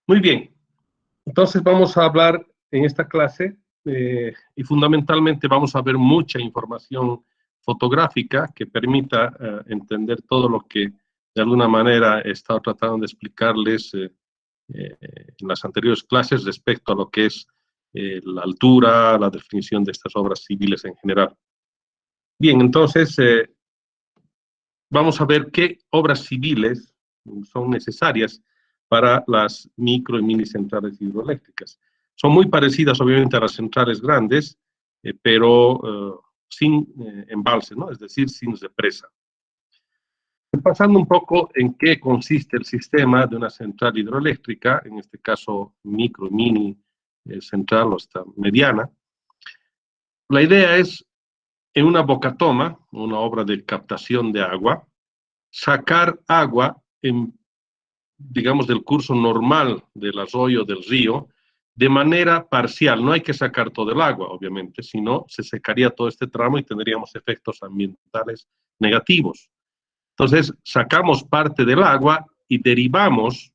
Muy bien, entonces vamos a hablar en esta clase y fundamentalmente vamos a ver mucha información fotográfica que permita entender todo lo que de alguna manera he estado tratando de explicarles en las anteriores clases respecto a lo que es la altura, la definición de estas obras civiles en general. Bien, entonces vamos a ver qué obras civiles son necesarias para las micro y mini centrales hidroeléctricas. Son muy parecidas, obviamente, a las centrales grandes, pero sin embalse, ¿no? Es decir, sin represa. Pasando un poco en qué consiste el sistema de una central hidroeléctrica, en este caso micro, mini, central o hasta mediana. La idea es, en una bocatoma, una obra de captación de agua, sacar agua en, digamos, del curso normal del arroyo, del río, de manera parcial. No hay que sacar todo el agua, obviamente, sino se secaría todo este tramo y tendríamos efectos ambientales negativos. Entonces, sacamos parte del agua y derivamos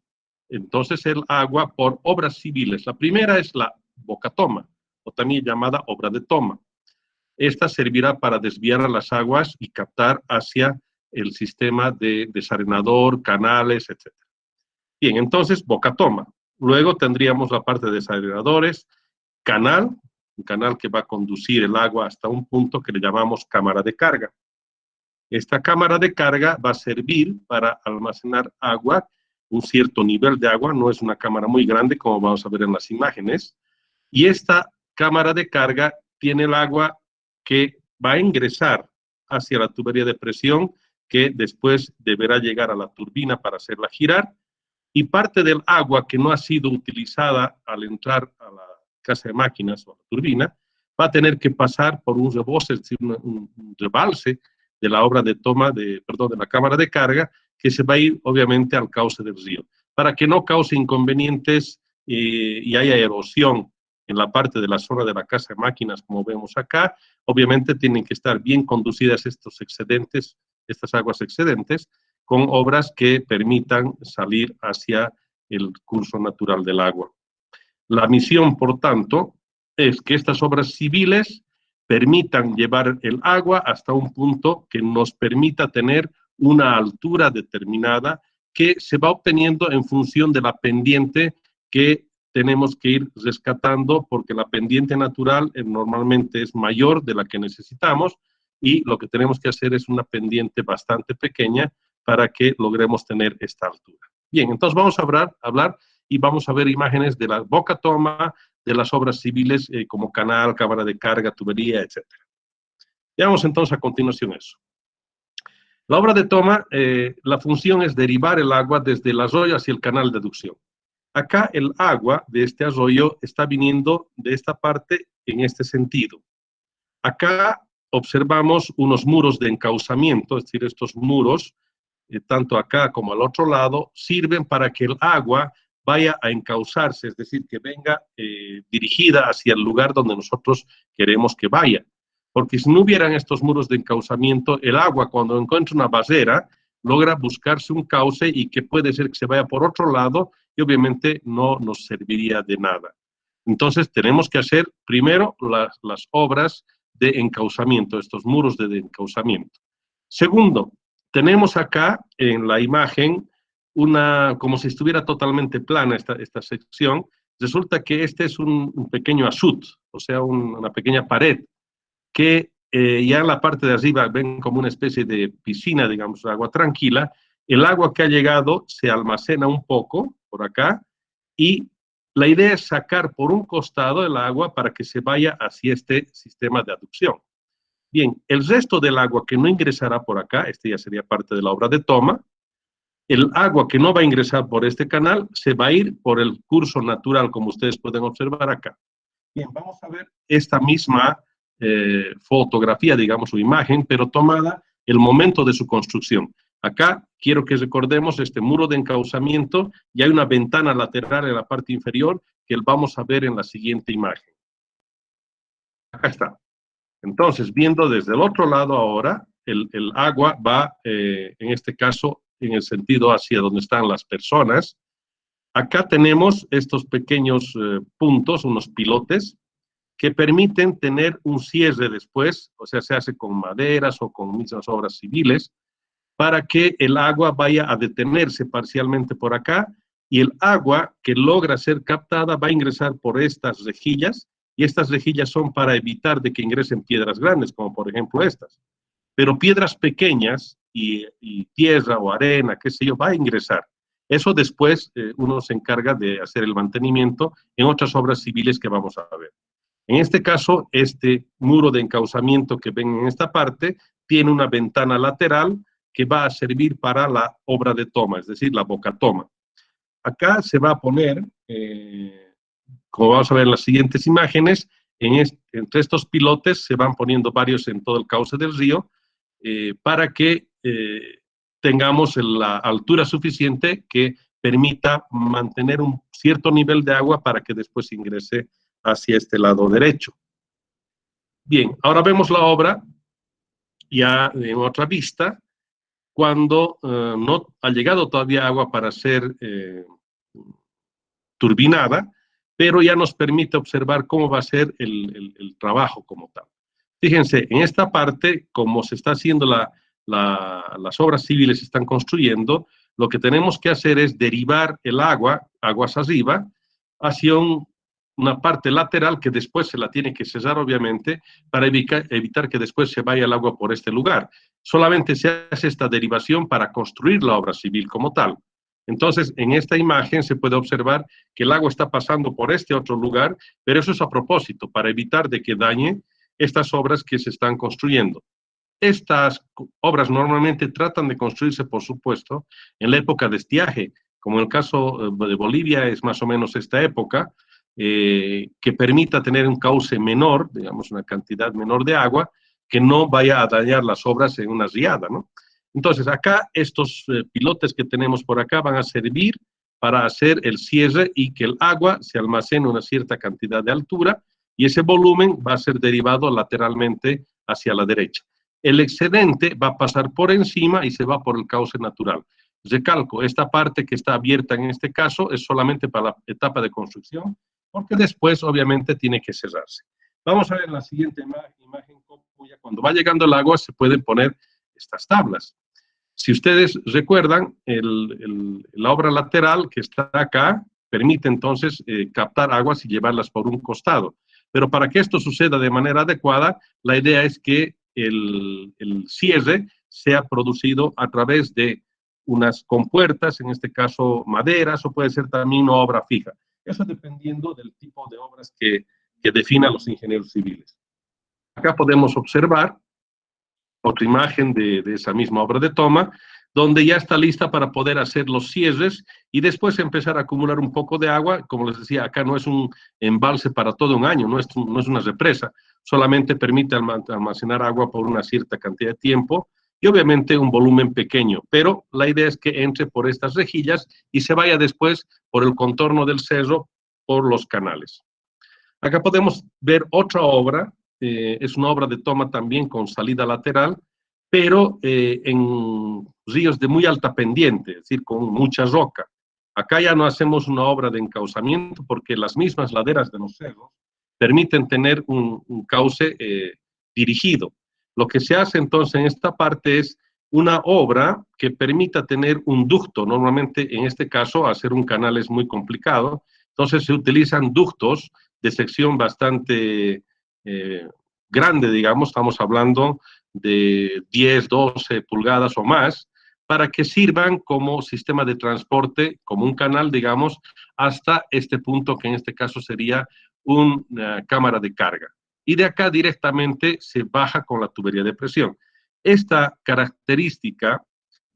entonces el agua por obras civiles. La primera es la bocatoma, o también llamada obra de toma. Esta servirá para desviar las aguas y captar hacia el sistema de desarenador, canales, etc. Bien, entonces, bocatoma. Luego tendríamos la parte de desarenadores, canal, un canal que va a conducir el agua hasta un punto que le llamamos cámara de carga. Esta cámara de carga va a servir para almacenar agua, un cierto nivel de agua, no es una cámara muy grande como vamos a ver en las imágenes, y esta cámara de carga tiene el agua que va a ingresar hacia la tubería de presión, que después deberá llegar a la turbina para hacerla girar, y parte del agua que no ha sido utilizada al entrar a la casa de máquinas o a la turbina, va a tener que pasar por un rebose, es decir, un rebalse de la obra de toma, de la cámara de carga, que se va a ir obviamente al cauce del río, para que no cause inconvenientes y haya erosión en la parte de la zona de la casa de máquinas, como vemos acá. Obviamente tienen que estar bien conducidas estos excedentes, estas aguas excedentes, con obras que permitan salir hacia el curso natural del agua. La misión, por tanto, es que estas obras civiles permitan llevar el agua hasta un punto que nos permita tener una altura determinada que se va obteniendo en función de la pendiente que tenemos que ir rescatando, porque la pendiente natural normalmente es mayor de la que necesitamos y lo que tenemos que hacer es una pendiente bastante pequeña para que logremos tener esta altura. Bien, entonces vamos a hablar y vamos a ver imágenes de la bocatoma, de las obras civiles como canal, cámara de carga, tubería, etc. Veamos entonces a continuación eso. La obra de toma, la función es derivar el agua desde el arroyo hacia el canal de aducción. Acá el agua de este arroyo está viniendo de esta parte en este sentido. Acá observamos unos muros de encauzamiento, es decir, estos muros, tanto acá como al otro lado, sirven para que el agua vaya a encauzarse, es decir, que venga dirigida hacia el lugar donde nosotros queremos que vaya. Porque si no hubieran estos muros de encauzamiento, el agua cuando encuentra una barrera logra buscarse un cauce y que puede ser que se vaya por otro lado y obviamente no nos serviría de nada. Entonces tenemos que hacer primero las obras de encauzamiento, estos muros de encauzamiento. Segundo, tenemos acá en la imagen como si estuviera totalmente plana esta sección. Resulta que este es un pequeño asut, o sea, una pequeña pared, que ya en la parte de arriba ven como una especie de piscina, digamos, agua tranquila. El agua que ha llegado se almacena un poco por acá y la idea es sacar por un costado el agua para que se vaya hacia este sistema de aducción. Bien, el resto del agua que no ingresará por acá, este ya sería parte de la obra de toma, el agua que no va a ingresar por este canal se va a ir por el curso natural, como ustedes pueden observar acá. Bien, vamos a ver esta misma fotografía, digamos, o imagen, pero tomada el momento de su construcción. Acá quiero que recordemos este muro de encauzamiento y hay una ventana lateral en la parte inferior que vamos a ver en la siguiente imagen. Acá está. Entonces, viendo desde el otro lado ahora, el agua va, en este caso, en el sentido hacia donde están las personas. acá tenemos estos pequeños puntos, unos pilotes, que permiten tener un cierre después, o sea, se hace con maderas o con mismas obras civiles, para que el agua vaya a detenerse parcialmente por acá, y el agua que logra ser captada va a ingresar por estas rejillas, y estas rejillas son para evitar de que ingresen piedras grandes, como por ejemplo estas. Pero piedras pequeñas y tierra o arena, qué sé yo, va a ingresar. Eso después uno se encarga de hacer el mantenimiento en otras obras civiles que vamos a ver. En este caso, este muro de encauzamiento que ven en esta parte tiene una ventana lateral que va a servir para la obra de toma, es decir, la boca toma. Acá se va a poner, como vamos a ver en las siguientes imágenes, entre estos pilotes se van poniendo varios en todo el cauce del río para que tengamos la altura suficiente que permita mantener un cierto nivel de agua para que después ingrese hacia este lado derecho. Bien, ahora vemos la obra ya en otra vista, cuando no ha llegado todavía agua para ser turbinada, pero ya nos permite observar cómo va a ser el trabajo como tal. Fíjense, en esta parte, como se está haciendo las obras civiles se están construyendo, lo que tenemos que hacer es derivar el agua, aguas arriba, hacia una parte lateral que después se la tiene que cesar, obviamente, para evitar que después se vaya el agua por este lugar. Solamente se hace esta derivación para construir la obra civil como tal. Entonces, en esta imagen se puede observar que el agua está pasando por este otro lugar, pero eso es a propósito, para evitar de que dañe estas obras que se están construyendo. Estas obras normalmente tratan de construirse, por supuesto, en la época de estiaje, como en el caso de Bolivia es más o menos esta época, que permita tener un cauce menor, digamos una cantidad menor de agua, que no vaya a dañar las obras en una riada, ¿no? Entonces, acá estos pilotes que tenemos por acá van a servir para hacer el cierre y que el agua se almacene una cierta cantidad de altura y ese volumen va a ser derivado lateralmente hacia la derecha. El excedente va a pasar por encima y se va por el cauce natural. Recalco, esta parte que está abierta en este caso es solamente para la etapa de construcción, porque después obviamente tiene que cerrarse. Vamos a ver en la siguiente imagen cómo ya cuando va llegando el agua se pueden poner estas tablas. Si ustedes recuerdan, la obra lateral que está acá permite entonces captar aguas y llevarlas por un costado. Pero para que esto suceda de manera adecuada, la idea es que el cierre sea producido a través de unas compuertas, en este caso maderas, o puede ser también una obra fija. Eso dependiendo del tipo de obras que definan los ingenieros civiles. Acá podemos observar otra imagen de esa misma obra de toma, donde ya está lista para poder hacer los cierres y después empezar a acumular un poco de agua. Como les decía, acá no es un embalse para todo un año, no es una represa, solamente permite almacenar agua por una cierta cantidad de tiempo y obviamente un volumen pequeño, pero la idea es que entre por estas rejillas y se vaya después por el contorno del cerro, por los canales. Acá podemos ver otra obra, es una obra de toma también con salida lateral, pero en ríos de muy alta pendiente, es decir, con mucha roca. Acá ya no hacemos una obra de encauzamiento porque las mismas laderas de los cerros permiten tener un cauce dirigido. Lo que se hace entonces en esta parte es una obra que permita tener un ducto. Normalmente en este caso hacer un canal es muy complicado, entonces se utilizan ductos de sección bastante grande, digamos, estamos hablando de 10, 12 pulgadas o más, para que sirvan como sistema de transporte, como un canal, digamos, hasta este punto que en este caso sería una cámara de carga. Y de acá directamente se baja con la tubería de presión. Esta característica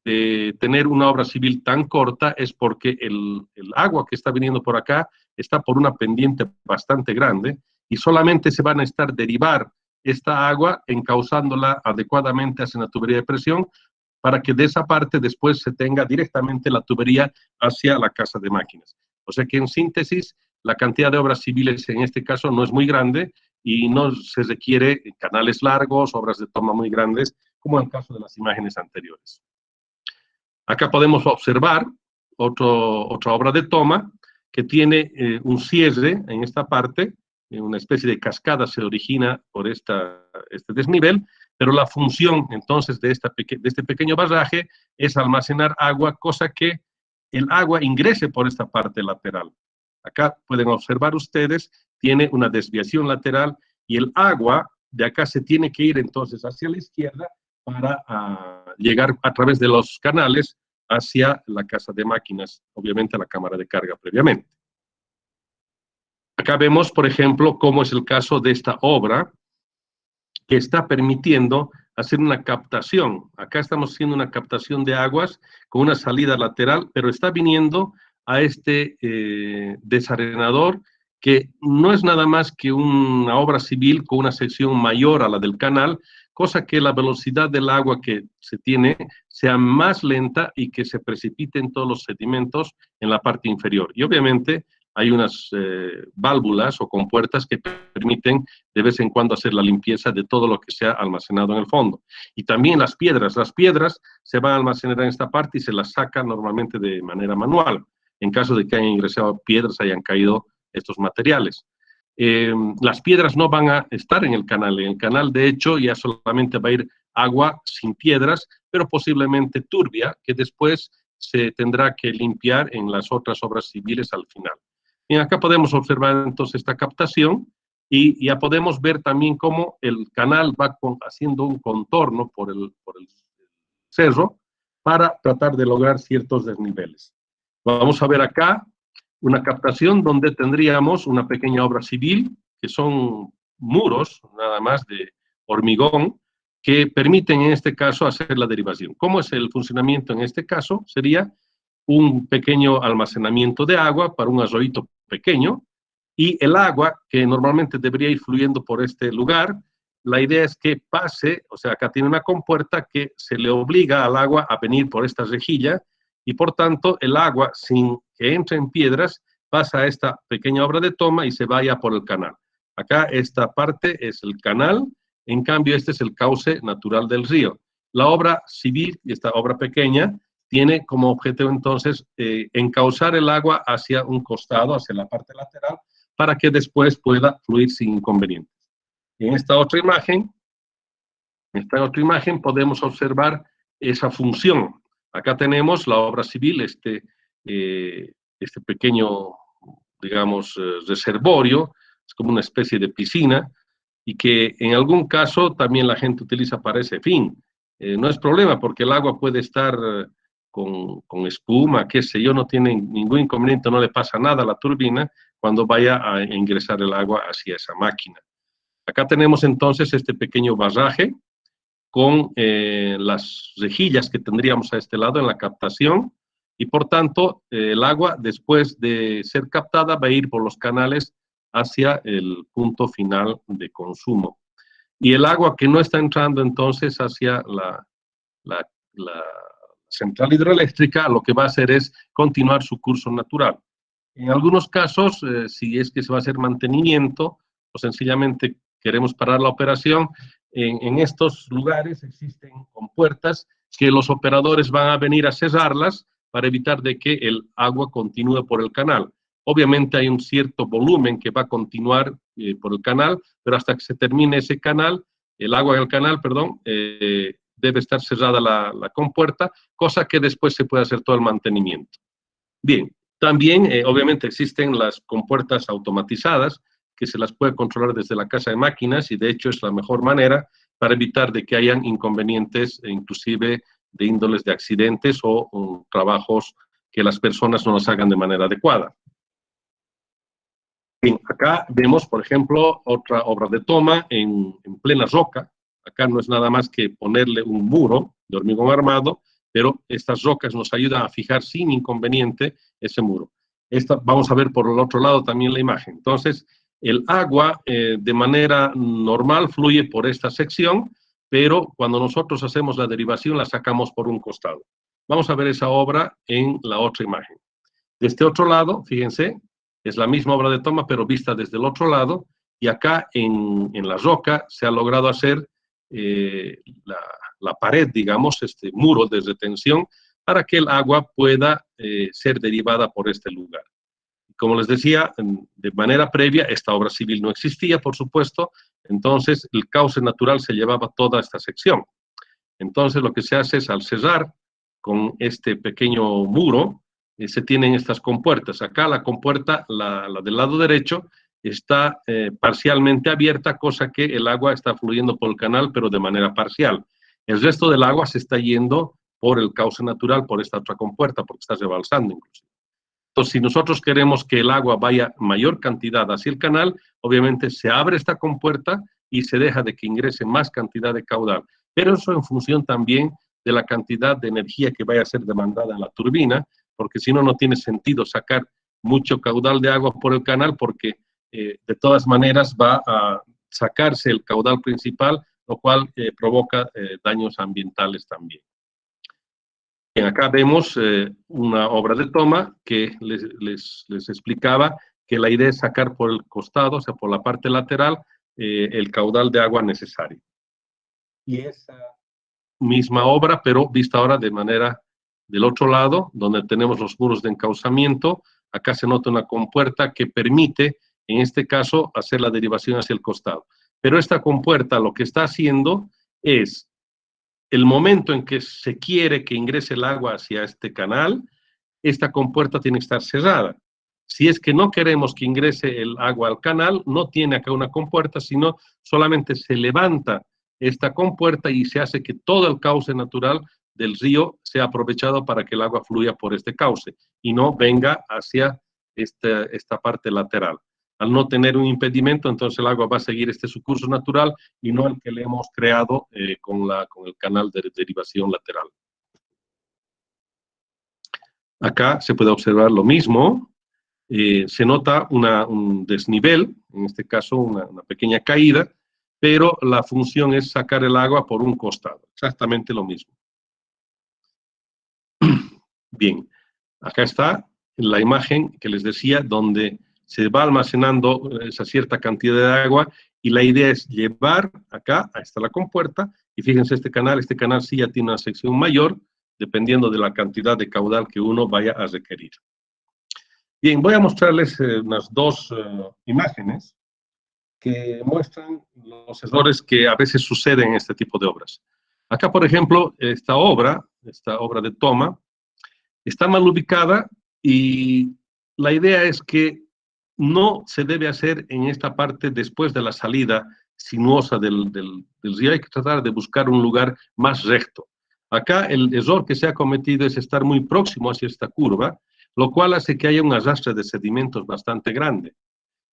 de tener una obra civil tan corta es porque el agua que está viniendo por acá está por una pendiente bastante grande y solamente se van a estar derivar esta agua encauzándola adecuadamente hacia la tubería de presión para que de esa parte después se tenga directamente la tubería hacia la casa de máquinas. O sea que en síntesis, la cantidad de obras civiles en este caso no es muy grande y no se requiere canales largos, obras de toma muy grandes, como en el caso de las imágenes anteriores. Acá podemos observar otra obra de toma que tiene un cierre en esta parte, una especie de cascada se origina por este desnivel, pero la función entonces de este pequeño barraje es almacenar agua, cosa que el agua ingrese por esta parte lateral. Acá pueden observar ustedes, tiene una desviación lateral y el agua de acá se tiene que ir entonces hacia la izquierda para llegar a través de los canales hacia la casa de máquinas, obviamente a la cámara de carga previamente. Acá vemos, por ejemplo, cómo es el caso de esta obra que está permitiendo hacer una captación. Acá estamos haciendo una captación de aguas con una salida lateral, pero está viniendo a este desarenador que no es nada más que una obra civil con una sección mayor a la del canal, cosa que la velocidad del agua que se tiene sea más lenta y que se precipiten todos los sedimentos en la parte inferior. Y obviamente hay unas válvulas o compuertas que permiten de vez en cuando hacer la limpieza de todo lo que se ha almacenado en el fondo. Y también las piedras se van a almacenar en esta parte y se las saca normalmente de manera manual, en caso de que hayan ingresado piedras, hayan caído estos materiales. Las piedras no van a estar en el canal de hecho ya solamente va a ir agua sin piedras, pero posiblemente turbia, que después se tendrá que limpiar en las otras obras civiles al final. Y acá podemos observar entonces esta captación y ya podemos ver también cómo el canal va haciendo un contorno por el cerro para tratar de lograr ciertos desniveles. Vamos a ver acá una captación donde tendríamos una pequeña obra civil, que son muros, nada más de hormigón, que permiten en este caso hacer la derivación. ¿Cómo es el funcionamiento en este caso? Sería un pequeño almacenamiento de agua para un arroyito pequeño, y el agua que normalmente debería ir fluyendo por este lugar, la idea es que pase, o sea, acá tiene una compuerta que se le obliga al agua a venir por esta rejilla, y por tanto el agua, sin que entre en piedras, pasa a esta pequeña obra de toma y se vaya por el canal. Acá esta parte es el canal, en cambio este es el cauce natural del río. La obra civil, esta obra pequeña, tiene como objetivo entonces encauzar el agua hacia un costado, hacia la parte lateral, para que después pueda fluir sin inconvenientes. En esta otra imagen podemos observar esa función. Acá tenemos la obra civil, este pequeño, digamos, reservorio, es como una especie de piscina, y que en algún caso también la gente utiliza para ese fin. No es problema, porque el agua puede estar con espuma, qué sé yo, no tiene ningún inconveniente, no le pasa nada a la turbina cuando vaya a ingresar el agua hacia esa máquina. Acá tenemos entonces este pequeño barraje con las rejillas que tendríamos a este lado en la captación, y por tanto el agua, después de ser captada, va a ir por los canales hacia el punto final de consumo. Y el agua que no está entrando entonces hacia la central hidroeléctrica, lo que va a hacer es continuar su curso natural. En algunos casos, si es que se va a hacer mantenimiento o sencillamente queremos parar la operación, en estos lugares existen compuertas que los operadores van a venir a cerrarlas para evitar de que el agua continúe por el canal. Obviamente hay un cierto volumen que va a continuar por el canal, pero hasta que se termine ese canal, el agua del canal, perdón, debe estar cerrada la compuerta, cosa que después se puede hacer todo el mantenimiento. Bien, también obviamente existen las compuertas automatizadas que se las puede controlar desde la casa de máquinas, y de hecho es la mejor manera para evitar de que hayan inconvenientes, inclusive de índoles de accidentes o trabajos que las personas no los hagan de manera adecuada. Bien, acá vemos, por ejemplo, otra obra de toma en plena roca. Acá no es nada más que ponerle un muro de hormigón armado, pero estas rocas nos ayudan a fijar sin inconveniente ese muro. Vamos a ver por el otro lado también la imagen. Entonces, el agua de manera normal fluye por esta sección, pero cuando nosotros hacemos la derivación la sacamos por un costado. Vamos a ver esa obra en la otra imagen. De este otro lado, fíjense, es la misma obra de toma, pero vista desde el otro lado, y acá en la roca se ha logrado hacer la pared, digamos, este muro de retención, para que el agua pueda ser derivada por este lugar. Como les decía, de manera previa, esta obra civil no existía, por supuesto, entonces el cauce natural se llevaba toda esta sección. Entonces lo que se hace es, al cerrar con este pequeño muro, se tienen estas compuertas. Acá la compuerta, la del lado derecho, está parcialmente abierta, cosa que el agua está fluyendo por el canal, pero de manera parcial. El resto del agua se está yendo por el cauce natural, por esta otra compuerta, porque está rebalsando inclusive. Entonces, si nosotros queremos que el agua vaya mayor cantidad hacia el canal, obviamente se abre esta compuerta y se deja de que ingrese más cantidad de caudal. Pero eso en función también de la cantidad de energía que vaya a ser demandada en la turbina, porque si no, no tiene sentido sacar mucho caudal de agua por el canal, porque de todas maneras va a sacarse el caudal principal, lo cual provoca daños ambientales también. Bien, acá vemos una obra de toma que les explicaba que la idea es sacar por el costado, o sea, por la parte lateral, el caudal de agua necesario. Y esa misma obra, pero vista ahora de manera del otro lado, donde tenemos los muros de encauzamiento, acá se nota una compuerta que permite, en este caso, hacer la derivación hacia el costado. Pero esta compuerta lo que está haciendo es, el momento en que se quiere que ingrese el agua hacia este canal, esta compuerta tiene que estar cerrada. Si es que no queremos que ingrese el agua al canal, no tiene acá una compuerta, sino solamente se levanta esta compuerta y se hace que todo el cauce natural del río sea aprovechado para que el agua fluya por este cauce y no venga hacia esta parte lateral. Al no tener un impedimento, entonces el agua va a seguir su curso natural y no el que le hemos creado con el canal de derivación lateral. Acá se puede observar lo mismo. Se nota un desnivel, en este caso una pequeña caída, pero la función es sacar el agua por un costado, exactamente lo mismo. Bien, acá está la imagen que les decía, donde se va almacenando esa cierta cantidad de agua y la idea es llevar acá, ahí está la compuerta, y fíjense este canal sí ya tiene una sección mayor, dependiendo de la cantidad de caudal que uno vaya a requerir. Bien, voy a mostrarles unas dos imágenes que muestran los errores que a veces suceden en este tipo de obras. Acá, por ejemplo, esta obra de toma, está mal ubicada y la idea es que no se debe hacer en esta parte después de la salida sinuosa del río. Hay que tratar de buscar un lugar más recto. Acá el error que se ha cometido es estar muy próximo hacia esta curva, lo cual hace que haya un arrastre de sedimentos bastante grande.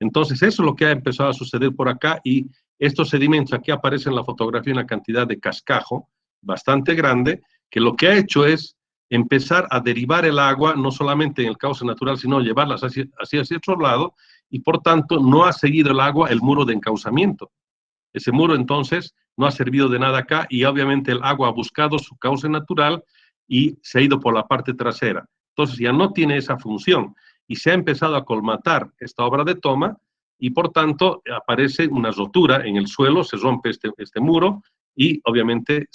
Entonces, eso es lo que ha empezado a suceder por acá y estos sedimentos, aquí aparece en la fotografía una cantidad de cascajo bastante grande, que lo que ha hecho es empezar a derivar el agua, no solamente en el cauce natural, sino llevarla hacia otro lado, y por tanto no ha seguido el agua el muro de encauzamiento. Ese muro entonces no ha servido de nada acá y obviamente el agua ha buscado su cauce natural y se ha ido por la parte trasera. Entonces ya no tiene esa función y se ha empezado a colmatar esta obra de toma y por tanto aparece una rotura en el suelo, se rompe este muro y obviamente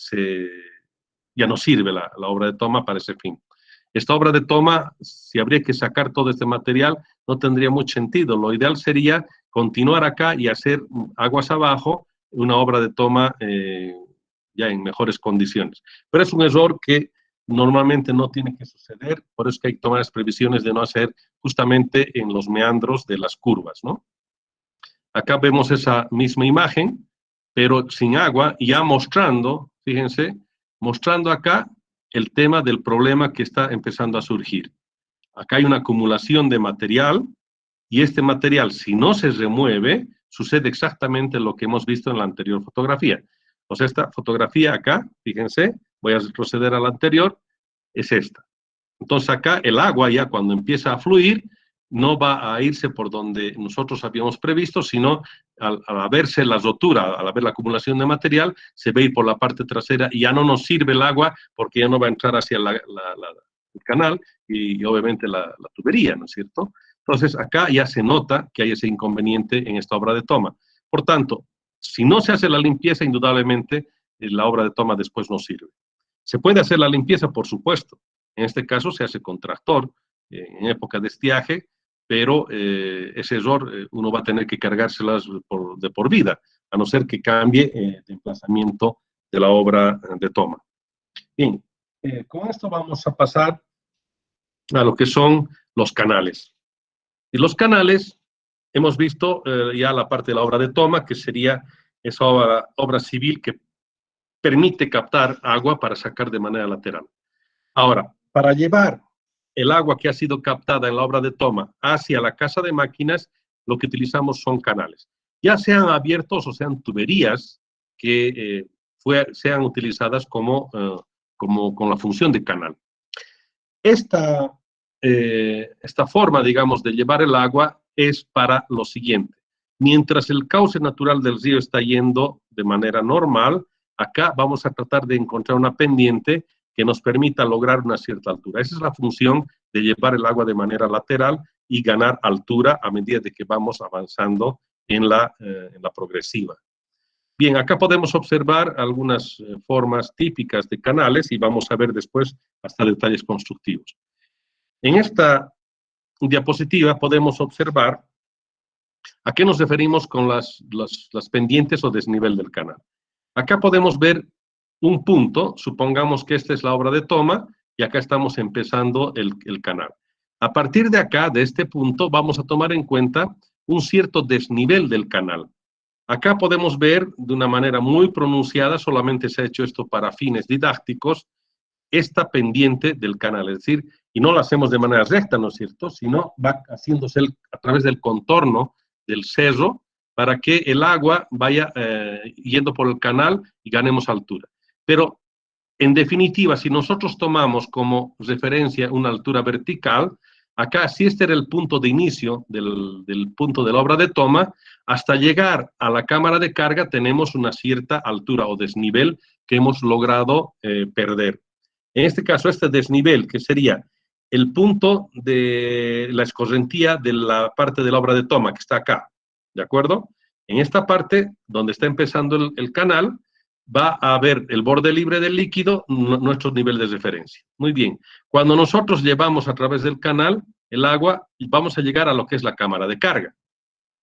ya no sirve la obra de toma para ese fin. Esta obra de toma, si habría que sacar todo este material, no tendría mucho sentido. Lo ideal sería continuar acá y hacer aguas abajo una obra de toma ya en mejores condiciones. Pero es un error que normalmente no tiene que suceder, por eso que hay que tomar las previsiones de no hacer justamente en los meandros de las curvas, ¿no? Acá vemos esa misma imagen, pero sin agua, ya mostrando, fíjense, mostrando acá el tema del problema que está empezando a surgir. Acá hay una acumulación de material, y este material, si no se remueve, sucede exactamente lo que hemos visto en la anterior fotografía. O sea, esta fotografía acá, fíjense, voy a proceder a la anterior, es esta. Entonces acá el agua ya cuando empieza a fluir, no va a irse por donde nosotros habíamos previsto, sino al haberse la rotura, al haber la acumulación de material, se va a ir por la parte trasera y ya no nos sirve el agua porque ya no va a entrar hacia el canal y obviamente la tubería, ¿no es cierto? Entonces acá ya se nota que hay ese inconveniente en esta obra de toma. Por tanto, si no se hace la limpieza, indudablemente la obra de toma después no sirve. ¿Se puede hacer la limpieza? Por supuesto, En este caso se hace con tractor, en época de estiaje, pero ese error uno va a tener que cargárselas de por vida, a no ser que cambie de emplazamiento de la obra de toma. Bien, con esto vamos a pasar a lo que son los canales. Y los canales, hemos visto ya la parte de la obra de toma, que sería esa obra civil que permite captar agua para sacar de manera lateral. Ahora, para llevar el agua que ha sido captada en la obra de toma hacia la casa de máquinas, lo que utilizamos son canales, ya sean abiertos o sean tuberías que sean utilizadas como con la función de canal. Esta forma, digamos, de llevar el agua es para lo siguiente. Mientras el cauce natural del río está yendo de manera normal, acá vamos a tratar de encontrar una pendiente que nos permita lograr una cierta altura. Esa es la función de llevar el agua de manera lateral y ganar altura a medida de que vamos avanzando en la progresiva. Bien, acá podemos observar algunas formas típicas de canales y vamos a ver después hasta detalles constructivos. En esta diapositiva podemos observar a qué nos referimos con las pendientes o desnivel del canal. Acá podemos ver un punto, supongamos que esta es la obra de toma y acá estamos empezando el canal. A partir de acá, de este punto, vamos a tomar en cuenta un cierto desnivel del canal. Acá podemos ver de una manera muy pronunciada, solamente se ha hecho esto para fines didácticos, esta pendiente del canal, es decir, y no lo hacemos de manera recta, ¿no es cierto?, sino va haciéndose a través del contorno del cerro para que el agua vaya yendo por el canal y ganemos altura. Pero, en definitiva, si nosotros tomamos como referencia una altura vertical, acá, si este era el punto de inicio del punto de la obra de toma, hasta llegar a la cámara de carga tenemos una cierta altura o desnivel que hemos logrado perder. En este caso, este desnivel, que sería el punto de la escorrentía de la parte de la obra de toma, que está acá, ¿de acuerdo? En esta parte, donde está empezando el canal, va a haber el borde libre del líquido, nuestro nivel de referencia. Muy bien. Cuando nosotros llevamos a través del canal el agua, vamos a llegar a lo que es la cámara de carga.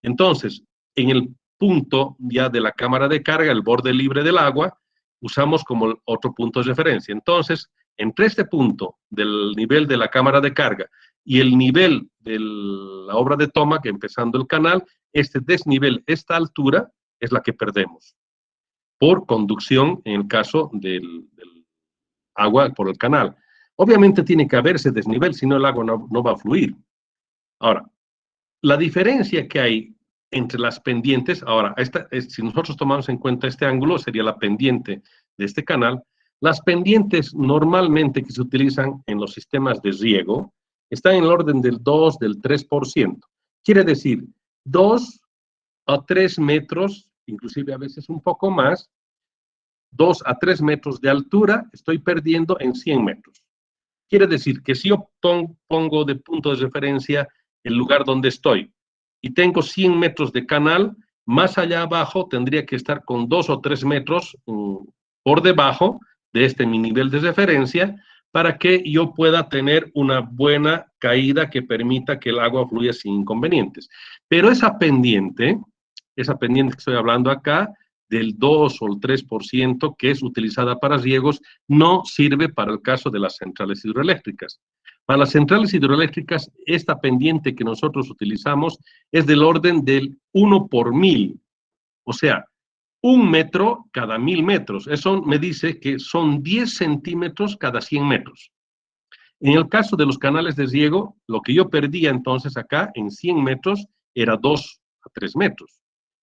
Entonces, en el punto ya de la cámara de carga, el borde libre del agua, usamos como otro punto de referencia. Entonces, entre este punto del nivel de la cámara de carga y el nivel de la obra de toma, que empezando el canal, este desnivel, esta altura, es la que perdemos por conducción en el caso del agua por el canal. Obviamente tiene que haber ese desnivel, si no el agua no va a fluir. Ahora, la diferencia que hay entre las pendientes, ahora, si nosotros tomamos en cuenta este ángulo, sería la pendiente de este canal. Las pendientes normalmente que se utilizan en los sistemas de riego están en el orden del 2, del 3%. Quiere decir, 2 a 3 metros, inclusive a veces un poco más, 2 a 3 metros de altura, estoy perdiendo en 100 metros. Quiere decir que si yo pongo de punto de referencia el lugar donde estoy y tengo 100 metros de canal, más allá abajo tendría que estar con 2 o 3 metros por debajo de este mi nivel de referencia para que yo pueda tener una buena caída que permita que el agua fluya sin inconvenientes. Pero esa pendiente que estoy hablando acá, del 2 o el 3% que es utilizada para riegos, no sirve para el caso de las centrales hidroeléctricas. Para las centrales hidroeléctricas, esta pendiente que nosotros utilizamos es del orden del 1 por 1000, o sea, 1 metro cada 1000 metros. Eso me dice que son 10 centímetros cada 100 metros. En el caso de los canales de riego, lo que yo perdía entonces acá en 100 metros era 2 a 3 metros.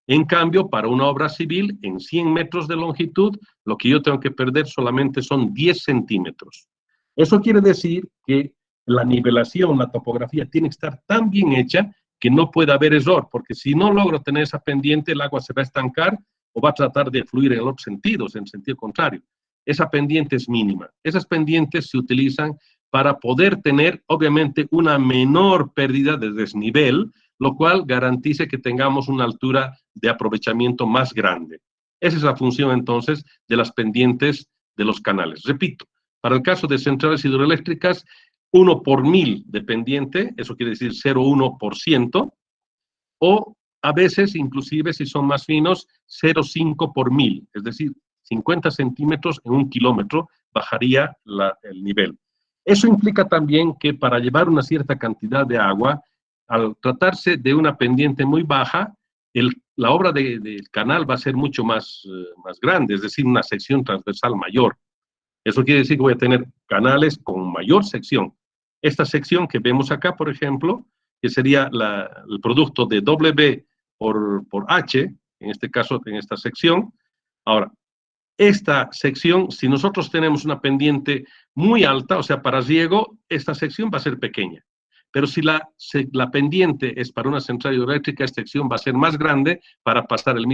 En cambio, para una obra civil, en 100 metros de longitud, lo que yo tengo que perder solamente son 10 centímetros. Eso quiere decir que la nivelación, la topografía, tiene que estar tan bien hecha que no pueda haber error, porque si no logro tener esa pendiente, el agua se va a estancar o va a tratar de fluir en otros sentidos, en sentido contrario. Esa pendiente es mínima. Esas pendientes se utilizan para poder tener, obviamente, una menor pérdida de desnivel, lo cual garantice que tengamos una altura de aprovechamiento más grande. Esa es la función, entonces, de las pendientes de los canales. Repito, Para el caso de centrales hidroeléctricas, 1 por 1000 de pendiente, eso quiere decir 0,1%, o a veces, inclusive, si son más finos, 0,5 por 1000, es decir, 50 centímetros en 1 kilómetro bajaría el nivel. Eso implica también que para llevar una cierta cantidad de agua, al tratarse de una pendiente muy baja, la obra del canal va a ser mucho más grande, es decir, una sección transversal mayor. Eso quiere decir que voy a tener canales con mayor sección. Esta sección que vemos acá, por ejemplo, que sería el producto de W por H, en este caso, en esta sección. Ahora, esta sección, si nosotros tenemos una pendiente muy alta, o sea, para riego, esta sección va a ser pequeña. Pero si la pendiente es para una central hidroeléctrica, esta sección va a ser más grande para pasar la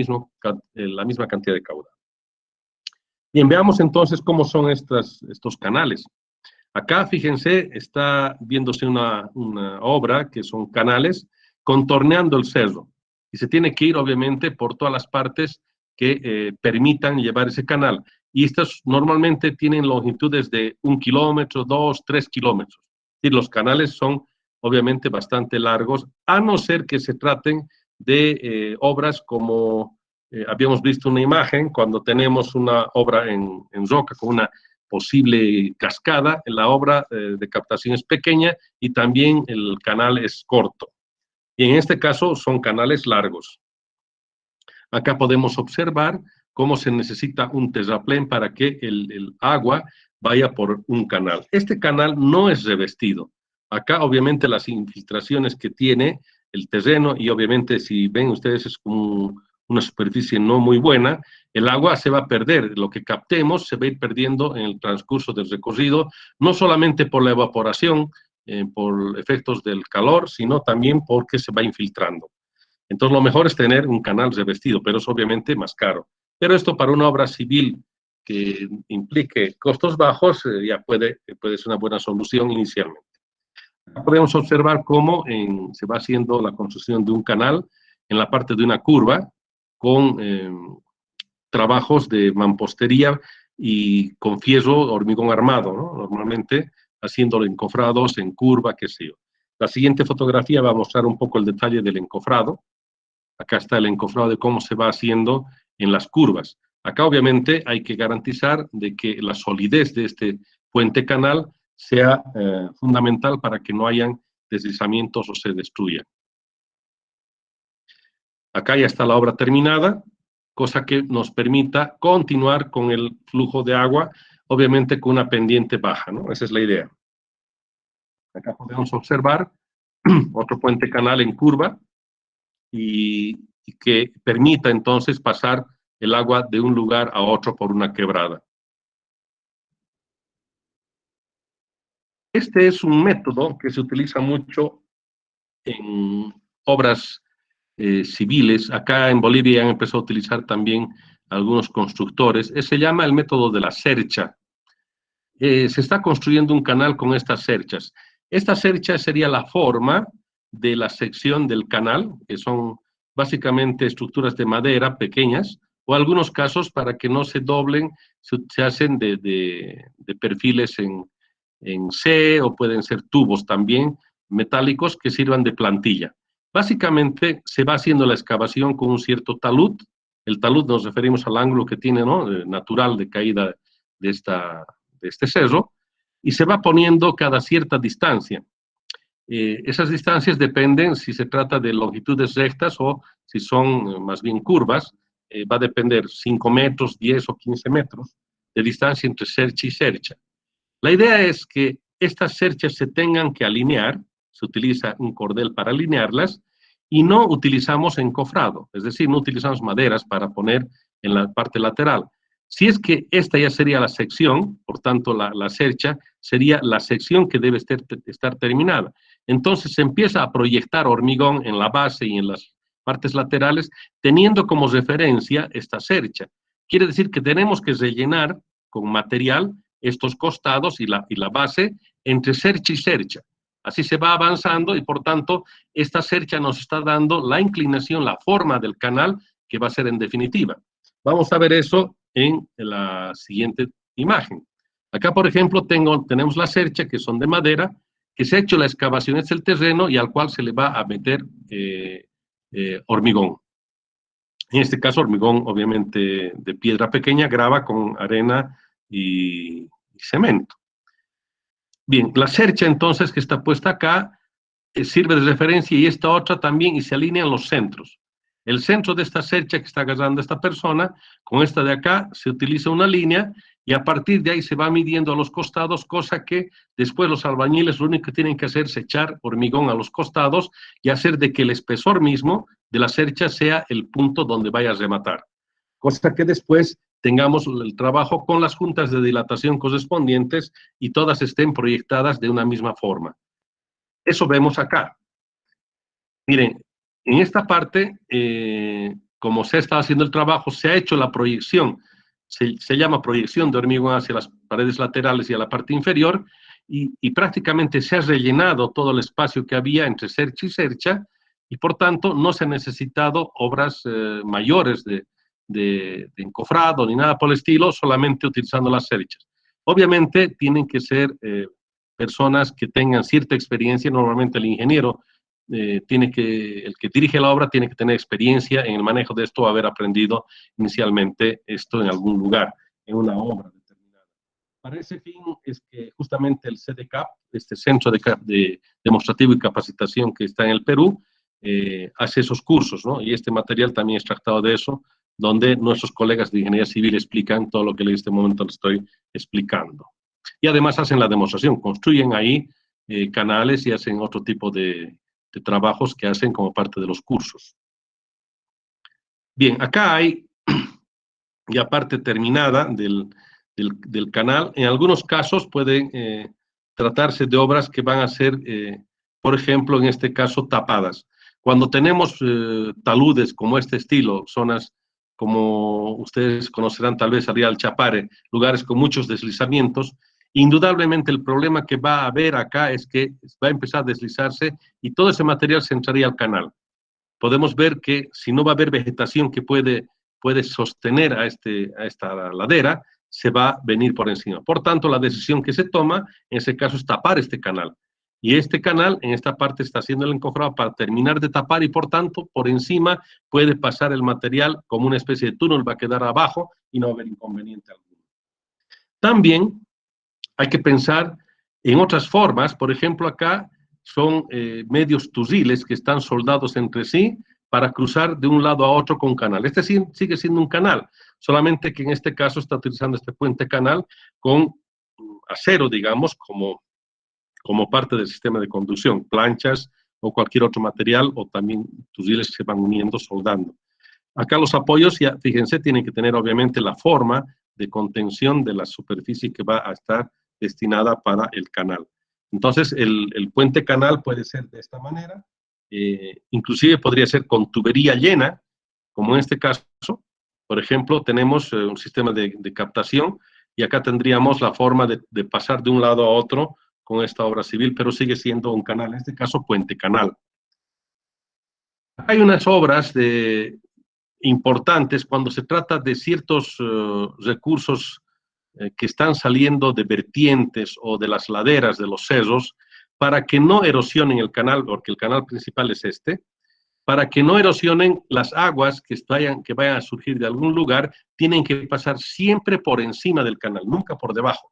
misma cantidad de caudal. Bien, veamos entonces cómo son estos canales. Acá, fíjense, está viéndose una obra que son canales contorneando el cerro. Y se tiene que ir, obviamente, por todas las partes que permitan llevar ese canal. Y estas normalmente tienen longitudes de 1 kilómetro, 2, 3 kilómetros. Y los canales son, obviamente, bastante largos, a no ser que se traten de obras como habíamos visto una imagen cuando tenemos una obra en roca con una posible cascada. La obra de captación es pequeña y también el canal es corto. Y en este caso son canales largos. Acá podemos observar cómo se necesita un terraplén para que el agua vaya por un canal. Este canal no es revestido. Acá obviamente las infiltraciones que tiene el terreno, y obviamente si ven ustedes es como una superficie no muy buena, el agua se va a perder, lo que captemos se va a ir perdiendo en el transcurso del recorrido, no solamente por la evaporación, por efectos del calor, sino también porque se va infiltrando. Entonces lo mejor es tener un canal revestido, pero es obviamente más caro. Pero esto para una obra civil que implique costos bajos, ya puede ser una buena solución inicialmente. Podemos observar cómo se va haciendo la construcción de un canal en la parte de una curva con trabajos de mampostería y con fierro, hormigón armado, ¿no? Normalmente haciéndolo encofrados, en curva, qué sé yo. La siguiente fotografía va a mostrar un poco el detalle del encofrado. Acá está el encofrado de cómo se va haciendo en las curvas. Acá obviamente hay que garantizar de que la solidez de este puente canal sea fundamental para que no hayan deslizamientos o se destruyan. Acá ya está la obra terminada, cosa que nos permita continuar con el flujo de agua, obviamente con una pendiente baja, ¿no? Esa es la idea. Acá podemos observar otro puente canal en curva y que permita entonces pasar el agua de un lugar a otro por una quebrada. Este es un método que se utiliza mucho en obras civiles. Acá en Bolivia han empezado a utilizar también algunos constructores. Se llama el método de la cercha. Se está construyendo un canal con estas cerchas. Esta cercha sería la forma de la sección del canal, que son básicamente estructuras de madera pequeñas, o algunos casos para que no se doblen, se hacen de perfiles en C, o pueden ser tubos también metálicos que sirvan de plantilla. Básicamente se va haciendo la excavación con un cierto talud. El talud nos referimos al ángulo que tiene, ¿no?, natural de caída de este cerro, y se va poniendo cada cierta distancia. Esas distancias dependen si se trata de longitudes rectas o si son más bien curvas. Va a depender 5 metros, 10 o 15 metros de distancia entre cercha y cercha. La idea es que estas cerchas se tengan que alinear, se utiliza un cordel para alinearlas, y no utilizamos encofrado, es decir, no utilizamos maderas para poner en la parte lateral. Si es que esta ya sería la sección, por tanto la cercha sería la sección que debe estar terminada. Entonces se empieza a proyectar hormigón en la base y en las partes laterales, teniendo como referencia esta cercha. Quiere decir que tenemos que rellenar con material estos costados y la base entre cercha y cercha. Así se va avanzando y, por tanto, esta cercha nos está dando la inclinación, la forma del canal que va a ser en definitiva. Vamos a ver eso en la siguiente imagen. Acá, por ejemplo, tenemos la cercha, que son de madera, que se ha hecho la excavación del terreno y al cual se le va a meter hormigón. En este caso, hormigón, obviamente, de piedra pequeña, grava con arena y cemento. Bien, la cercha, entonces, que está puesta acá, sirve de referencia, y esta otra también, y se alinean los centros. El centro de esta cercha que está agarrando esta persona, con esta de acá, se utiliza una línea, y a partir de ahí se va midiendo a los costados, cosa que después los albañiles lo único que tienen que hacer es echar hormigón a los costados y hacer de que el espesor mismo de la cercha sea el punto donde vaya a rematar. Cosa que después tengamos el trabajo con las juntas de dilatación correspondientes y todas estén proyectadas de una misma forma. Eso vemos acá. Miren, en esta parte, como se ha estado haciendo el trabajo, se ha hecho la proyección, se llama proyección de hormigón hacia las paredes laterales y a la parte inferior, y prácticamente se ha rellenado todo el espacio que había entre cercha y cercha, y por tanto no se han necesitado obras mayores de encofrado ni nada por el estilo, solamente utilizando las cerchas. Obviamente tienen que ser personas que tengan cierta experiencia, normalmente el ingeniero el que dirige la obra tiene que tener experiencia en el manejo de esto, haber aprendido inicialmente esto en algún lugar, en una obra determinada. Para ese fin es que justamente el CDCAP, este Centro de Demostrativo y Capacitación que está en el Perú, hace esos cursos, ¿no? Y este material también es tractado de eso, donde nuestros colegas de ingeniería civil explican todo lo que en este momento les estoy explicando. Y además hacen la demostración, construyen ahí canales y hacen otro tipo de trabajos que hacen como parte de los cursos. Bien, acá hay ya parte terminada del canal. En algunos casos pueden tratarse de obras que van a ser, por ejemplo, en este caso, tapadas. Cuando tenemos taludes como este estilo, zonas como ustedes conocerán tal vez arriba del Chapare, lugares con muchos deslizamientos, indudablemente el problema que va a haber acá es que va a empezar a deslizarse y todo ese material se entraría al canal. Podemos ver que si no va a haber vegetación que puede sostener a esta ladera, se va a venir por encima. Por tanto, la decisión que se toma en ese caso es tapar este canal. Y este canal en esta parte está haciendo el encofrado para terminar de tapar y por tanto por encima puede pasar el material como una especie de túnel, va a quedar abajo y no va a haber inconveniente alguno. También hay que pensar en otras formas, por ejemplo acá son medios tusiles que están soldados entre sí para cruzar de un lado a otro con un canal. Este sigue siendo un canal, solamente que en este caso está utilizando este puente canal con acero, digamos, como parte del sistema de conducción, planchas o cualquier otro material, o también tusiles que se van uniendo, soldando. Acá los apoyos, ya fíjense, tienen que tener obviamente la forma de contención de la superficie que va a estar destinada para el canal. Entonces, el puente canal puede ser de esta manera, inclusive podría ser con tubería llena, como en este caso. Por ejemplo, tenemos un sistema de captación y acá tendríamos la forma de pasar de un lado a otro con esta obra civil, pero sigue siendo un canal, en este caso puente canal. Hay unas obras importantes cuando se trata de ciertos recursos que están saliendo de vertientes o de las laderas de los cerros, para que no erosionen el canal, porque el canal principal es este, para que no erosionen las aguas que vayan a surgir de algún lugar, tienen que pasar siempre por encima del canal, nunca por debajo.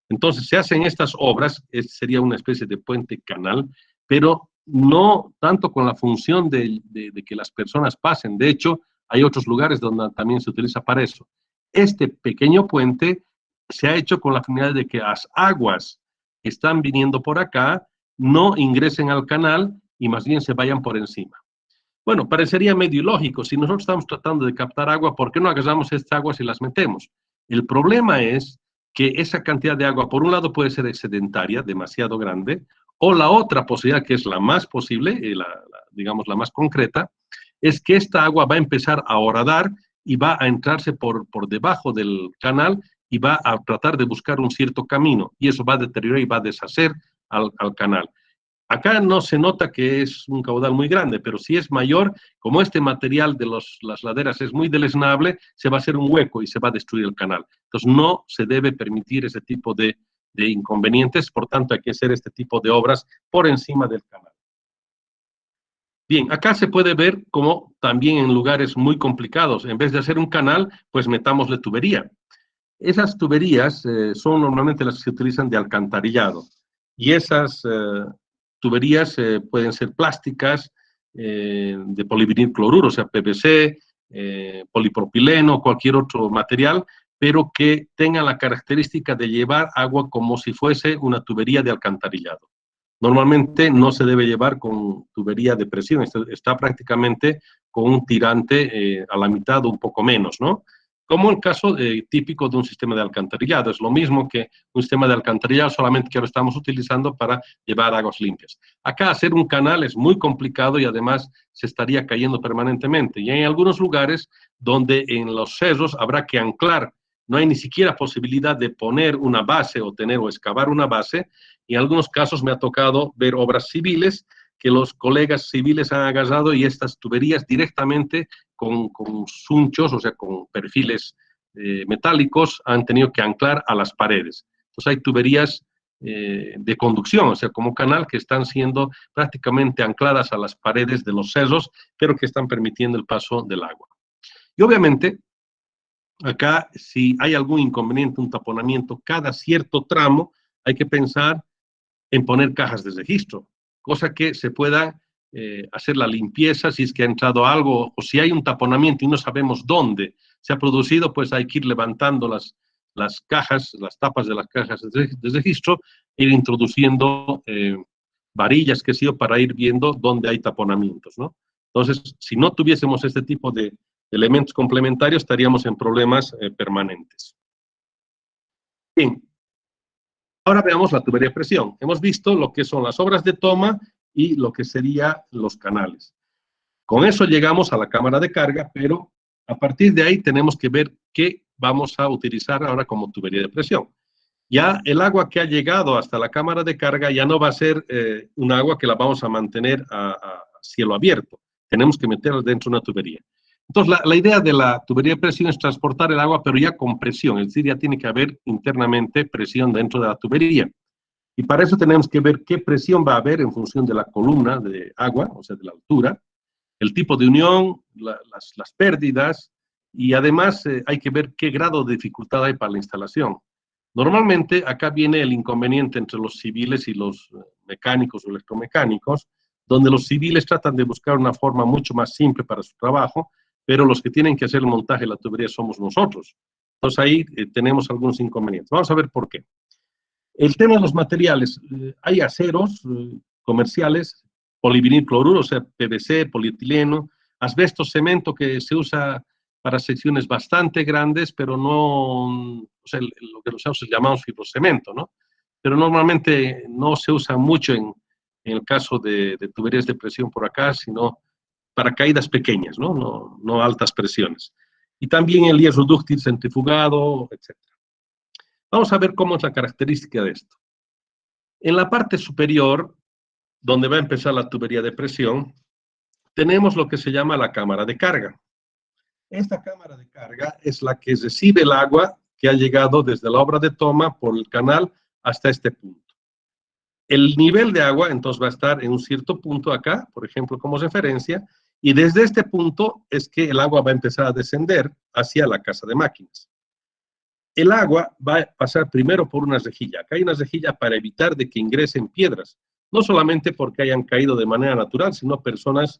Entonces se hacen estas obras, sería una especie de puente canal, pero no tanto con la función de que las personas pasen. De hecho, hay otros lugares donde también se utiliza para eso. Este pequeño puente se ha hecho con la finalidad de que las aguas que están viniendo por acá no ingresen al canal y más bien se vayan por encima. Bueno, parecería medio ilógico. Si nosotros estamos tratando de captar agua, ¿por qué no agarramos estas aguas y las metemos? El problema es que esa cantidad de agua, por un lado, puede ser excedentaria, demasiado grande, o la otra posibilidad, que es la más posible, digamos la más concreta, es que esta agua va a empezar a horadar y va a entrarse por debajo del canal y va a tratar de buscar un cierto camino, y eso va a deteriorar y va a deshacer al canal. Acá no se nota que es un caudal muy grande, pero si es mayor, como este material de las laderas es muy deleznable, se va a hacer un hueco y se va a destruir el canal. Entonces no se debe permitir ese tipo de inconvenientes, por tanto hay que hacer este tipo de obras por encima del canal. Bien, acá se puede ver como también en lugares muy complicados, en vez de hacer un canal, pues metámosle tubería. Esas tuberías son normalmente las que se utilizan de alcantarillado y esas tuberías pueden ser plásticas, de polivinilcloruro, o sea, PVC, polipropileno, cualquier otro material, pero que tengan la característica de llevar agua como si fuese una tubería de alcantarillado. Normalmente no se debe llevar con tubería de presión, está prácticamente con un tirante a la mitad o un poco menos, ¿no? Como el caso típico de un sistema de alcantarillado. Es lo mismo que un sistema de alcantarillado, solamente que ahora estamos utilizando para llevar aguas limpias. Acá hacer un canal es muy complicado y además se estaría cayendo permanentemente. Y hay algunos lugares donde en los cerros habrá que anclar. No hay ni siquiera posibilidad de poner una base o tener o excavar una base. Y en algunos casos me ha tocado ver obras civiles que los colegas civiles han agarrado y estas tuberías directamente con sunchos, o sea, con perfiles metálicos, han tenido que anclar a las paredes. Entonces hay tuberías de conducción, o sea, como canal que están siendo prácticamente ancladas a las paredes de los cerros, pero que están permitiendo el paso del agua. Y obviamente, acá, si hay algún inconveniente, un taponamiento, cada cierto tramo, hay que pensar en poner cajas de registro, cosa que se pueda hacer la limpieza si es que ha entrado algo o si hay un taponamiento y no sabemos dónde se ha producido, pues hay que ir levantando las cajas, las tapas de las cajas de registro, e ir introduciendo varillas, que sí, para ir viendo dónde hay taponamientos, ¿no? Entonces, si no tuviésemos este tipo de elementos complementarios, estaríamos en problemas permanentes. Bien. Ahora veamos la tubería de presión. Hemos visto lo que son las obras de toma y lo que serían los canales. Con eso llegamos a la cámara de carga, pero a partir de ahí tenemos que ver qué vamos a utilizar ahora como tubería de presión. Ya el agua que ha llegado hasta la cámara de carga ya no va a ser un agua que la vamos a mantener a cielo abierto. Tenemos que meterla dentro de una tubería. Entonces, la idea de la tubería de presión es transportar el agua, pero ya con presión, es decir, ya tiene que haber internamente presión dentro de la tubería. Y para eso tenemos que ver qué presión va a haber en función de la columna de agua, o sea, de la altura, el tipo de unión, las pérdidas, y además hay que ver qué grado de dificultad hay para la instalación. Normalmente acá viene el inconveniente entre los civiles y los mecánicos o electromecánicos, donde los civiles tratan de buscar una forma mucho más simple para su trabajo, pero los que tienen que hacer el montaje de la tubería somos nosotros. Entonces ahí tenemos algunos inconvenientes. Vamos a ver por qué. El tema de los materiales. Hay aceros comerciales, polivinilcloruro, o sea, PVC, polietileno, asbesto, cemento, que se usa para secciones bastante grandes, pero no, o sea, lo que nosotros llamamos fibrocemento, ¿no? Pero normalmente no se usa mucho en el caso de tuberías de presión por acá, sino para caídas pequeñas, ¿no? No altas presiones. Y también el hierro dúctil centrifugado, etc. Vamos a ver cómo es la característica de esto. En la parte superior, donde va a empezar la tubería de presión, tenemos lo que se llama la cámara de carga. Esta cámara de carga es la que recibe el agua que ha llegado desde la obra de toma por el canal hasta este punto. El nivel de agua entonces va a estar en un cierto punto acá, por ejemplo, como referencia, y desde este punto es que el agua va a empezar a descender hacia la casa de máquinas. El agua va a pasar primero por una rejilla. Acá hay una rejilla para evitar de que ingresen piedras, no solamente porque hayan caído de manera natural, sino personas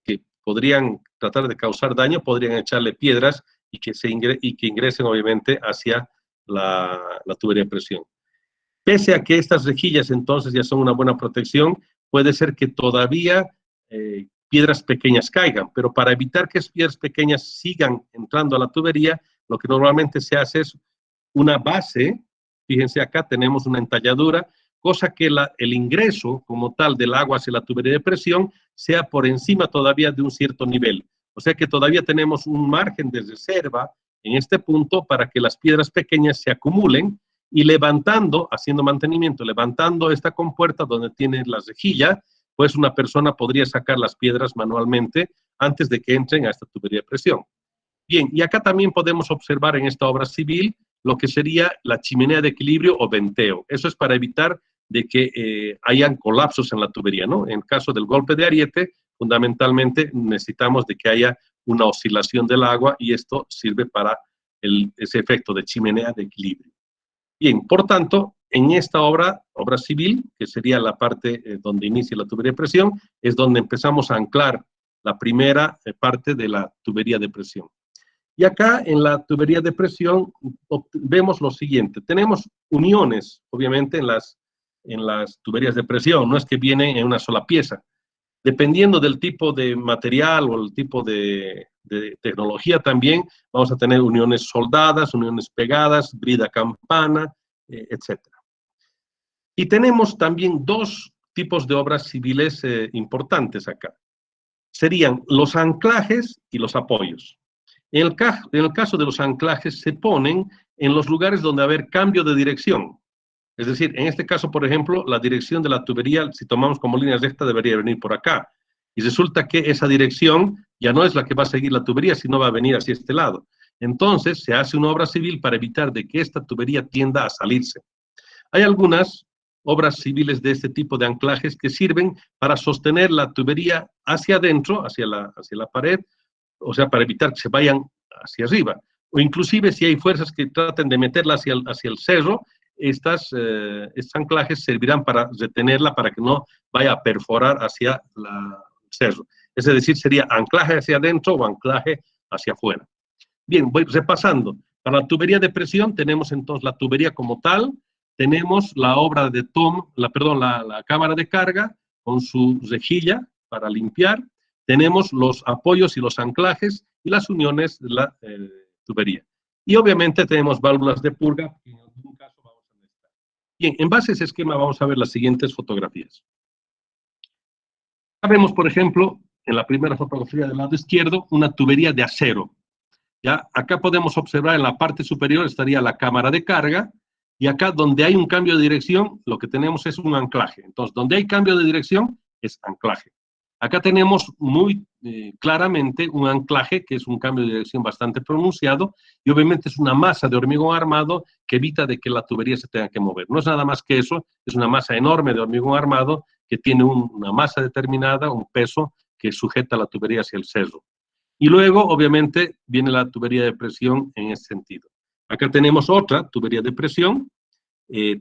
que podrían tratar de causar daño, podrían echarle piedras y que ingresen obviamente hacia la tubería de presión. Pese a que estas rejillas entonces ya son una buena protección, puede ser que todavía piedras pequeñas caigan, pero para evitar que esas piedras pequeñas sigan entrando a la tubería, lo que normalmente se hace es una base. Fíjense, acá tenemos una entalladura, cosa que el ingreso como tal del agua hacia la tubería de presión sea por encima todavía de un cierto nivel. O sea que todavía tenemos un margen de reserva en este punto para que las piedras pequeñas se acumulen y levantando, haciendo mantenimiento, levantando esta compuerta donde tiene la rejilla, pues una persona podría sacar las piedras manualmente antes de que entren a esta tubería de presión. Bien, y acá también podemos observar en esta obra civil lo que sería la chimenea de equilibrio o venteo. Eso es para evitar de que hayan colapsos en la tubería, ¿no? En caso del golpe de ariete, fundamentalmente necesitamos de que haya una oscilación del agua y esto sirve para ese efecto de chimenea de equilibrio. Bien, por tanto, en esta obra civil, que sería la parte donde inicia la tubería de presión, es donde empezamos a anclar la primera parte de la tubería de presión. Y acá en la tubería de presión vemos lo siguiente, tenemos uniones, obviamente, en las tuberías de presión, no es que vienen en una sola pieza. Dependiendo del tipo de material o el tipo de tecnología también, vamos a tener uniones soldadas, uniones pegadas, brida campana, etc. Y tenemos también dos tipos de obras civiles importantes acá. Serían los anclajes y los apoyos. En el caso de los anclajes se ponen en los lugares donde va a haber cambio de dirección. Es decir, en este caso, por ejemplo, la dirección de la tubería, si tomamos como línea recta, debería venir por acá. Y resulta que esa dirección ya no es la que va a seguir la tubería, sino va a venir hacia este lado. Entonces, se hace una obra civil para evitar de que esta tubería tienda a salirse. Hay algunas obras civiles de este tipo de anclajes que sirven para sostener la tubería hacia adentro, hacia la pared, o sea, para evitar que se vayan hacia arriba. O inclusive si hay fuerzas que traten de meterla hacia el cerro, estos anclajes servirán para retenerla, para que no vaya a perforar hacia el cerro. Es decir, sería anclaje hacia adentro o anclaje hacia afuera. Bien, voy repasando. Para la tubería de presión tenemos entonces la tubería como tal, tenemos la obra de la cámara de carga con su rejilla para limpiar, tenemos los apoyos y los anclajes y las uniones de la tubería. Y obviamente tenemos válvulas de purga, que en algún caso vamos a necesitar. Bien, en base a ese esquema vamos a ver las siguientes fotografías. Acá vemos, por ejemplo, en la primera fotografía del lado izquierdo, una tubería de acero. ¿Ya? Acá podemos observar en la parte superior estaría la cámara de carga, y acá donde hay un cambio de dirección, lo que tenemos es un anclaje. Entonces, donde hay cambio de dirección, es anclaje. Acá tenemos muy claramente un anclaje, que es un cambio de dirección bastante pronunciado, y obviamente es una masa de hormigón armado que evita de que la tubería se tenga que mover. No es nada más que eso, es una masa enorme de hormigón armado que tiene una masa determinada, un peso que sujeta la tubería hacia el cerro. Y luego, obviamente, viene la tubería de presión en ese sentido. Acá tenemos otra tubería de presión.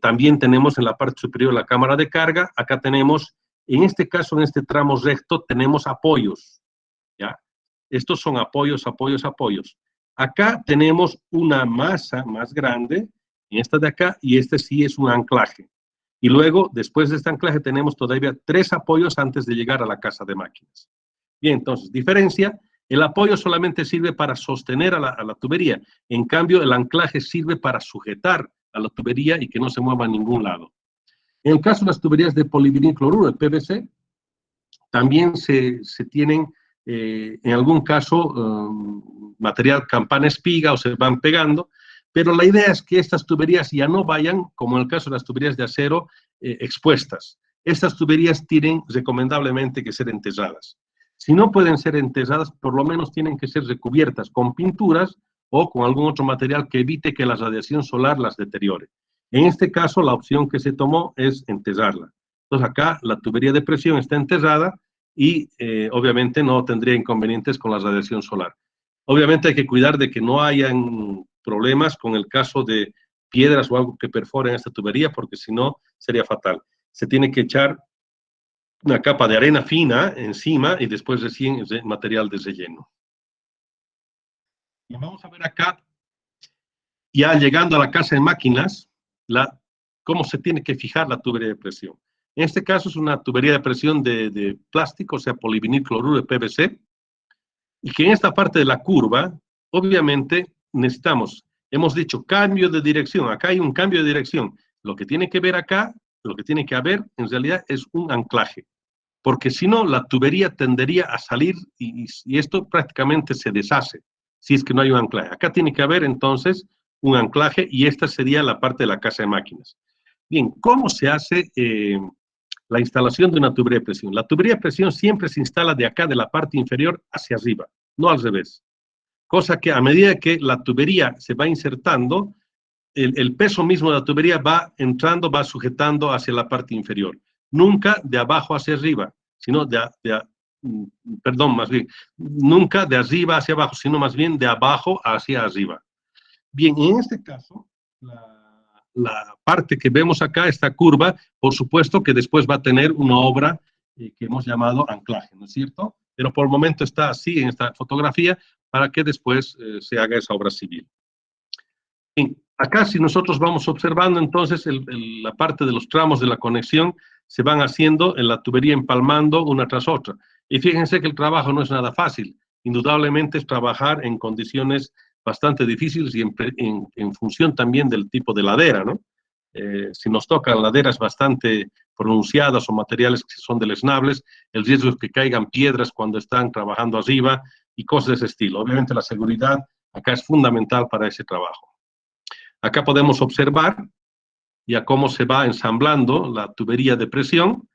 También tenemos en la parte superior la cámara de carga. Acá tenemos, en este caso, en este tramo recto, tenemos apoyos. ¿Ya? Estos son apoyos, apoyos, apoyos. Acá tenemos una masa más grande, en esta de acá, y este sí es un anclaje. Y luego, después de este anclaje, tenemos todavía 3 apoyos antes de llegar a la casa de máquinas. Bien, entonces, diferencia. El apoyo solamente sirve para sostener a la tubería. En cambio, el anclaje sirve para sujetar a la tubería y que no se mueva a ningún lado. En el caso de las tuberías de polivinilcloruro, de PVC, también se tienen, en algún caso, material campana espiga o se van pegando, pero la idea es que estas tuberías ya no vayan, como en el caso de las tuberías de acero, expuestas. Estas tuberías tienen recomendablemente que ser enterradas. Si no pueden ser enterradas, por lo menos tienen que ser recubiertas con pinturas o con algún otro material que evite que la radiación solar las deteriore. En este caso, la opción que se tomó es enterrarla. Entonces acá la tubería de presión está enterrada y obviamente no tendría inconvenientes con la radiación solar. Obviamente hay que cuidar de que no hayan problemas con el caso de piedras o algo que perforen esta tubería, porque si no sería fatal. Se tiene que echar una capa de arena fina encima y después recién material de relleno. Y vamos a ver acá, ya llegando a la casa de máquinas, cómo se tiene que fijar la tubería de presión. En este caso es una tubería de presión de plástico, o sea, polivinilcloruro de PVC, y que en esta parte de la curva, obviamente, necesitamos, hemos dicho, cambio de dirección. Acá hay un cambio de dirección. Lo que tiene que ver acá, lo que tiene que haber, en realidad, es un anclaje. Porque si no, la tubería tendería a salir y esto prácticamente se deshace, si es que no hay un anclaje. Acá tiene que haber, entonces, un anclaje y esta sería la parte de la casa de máquinas. Bien, ¿cómo se hace la instalación de una tubería de presión? La tubería de presión siempre se instala de acá, de la parte inferior, hacia arriba, no al revés. Cosa que a medida que la tubería se va insertando, el peso mismo de la tubería va entrando, va sujetando hacia la parte inferior. Nunca de abajo hacia arriba, sino perdón, más bien, nunca de arriba hacia abajo, sino más bien de abajo hacia arriba. Bien, en este caso, la parte que vemos acá, esta curva, por supuesto que después va a tener una obra que hemos llamado anclaje, ¿no es cierto? Pero por el momento está así en esta fotografía para que después se haga esa obra civil. Bien, acá si nosotros vamos observando, entonces la parte de los tramos de la conexión se van haciendo en la tubería empalmando una tras otra. Y fíjense que el trabajo no es nada fácil. Indudablemente es trabajar en condiciones bastante difíciles y en función también del tipo de ladera, ¿no? Si nos tocan laderas bastante pronunciadas o materiales que son deleznables, el riesgo es que caigan piedras cuando están trabajando arriba y cosas de ese estilo. Obviamente la seguridad acá es fundamental para ese trabajo. Acá podemos observar ya cómo se va ensamblando la tubería de presión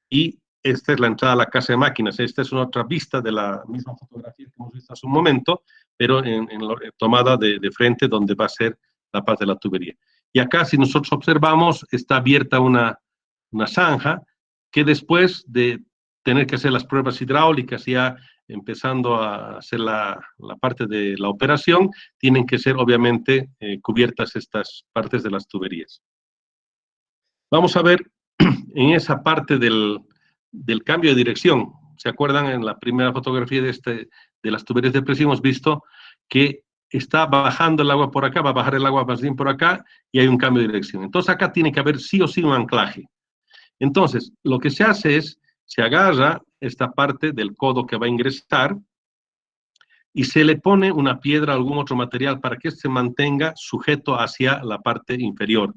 y esta es la entrada a la casa de máquinas. Esta es una otra vista de la misma fotografía que hemos visto hace un momento, pero tomada de frente donde va a ser la parte de la tubería. Y acá, si nosotros observamos, está abierta una zanja que después de tener que hacer las pruebas hidráulicas, ya empezando a hacer la parte de la operación, tienen que ser obviamente cubiertas estas partes de las tuberías. Vamos a ver en esa parte del cambio de dirección. ¿Se acuerdan? En la primera fotografía de las tuberías de presión hemos visto que está bajando el agua por acá, va a bajar el agua más bien por acá y hay un cambio de dirección. Entonces acá tiene que haber sí o sí un anclaje. Entonces, lo que se hace es, se agarra esta parte del codo que va a ingresar y se le pone una piedra o algún otro material para que se mantenga sujeto hacia la parte inferior.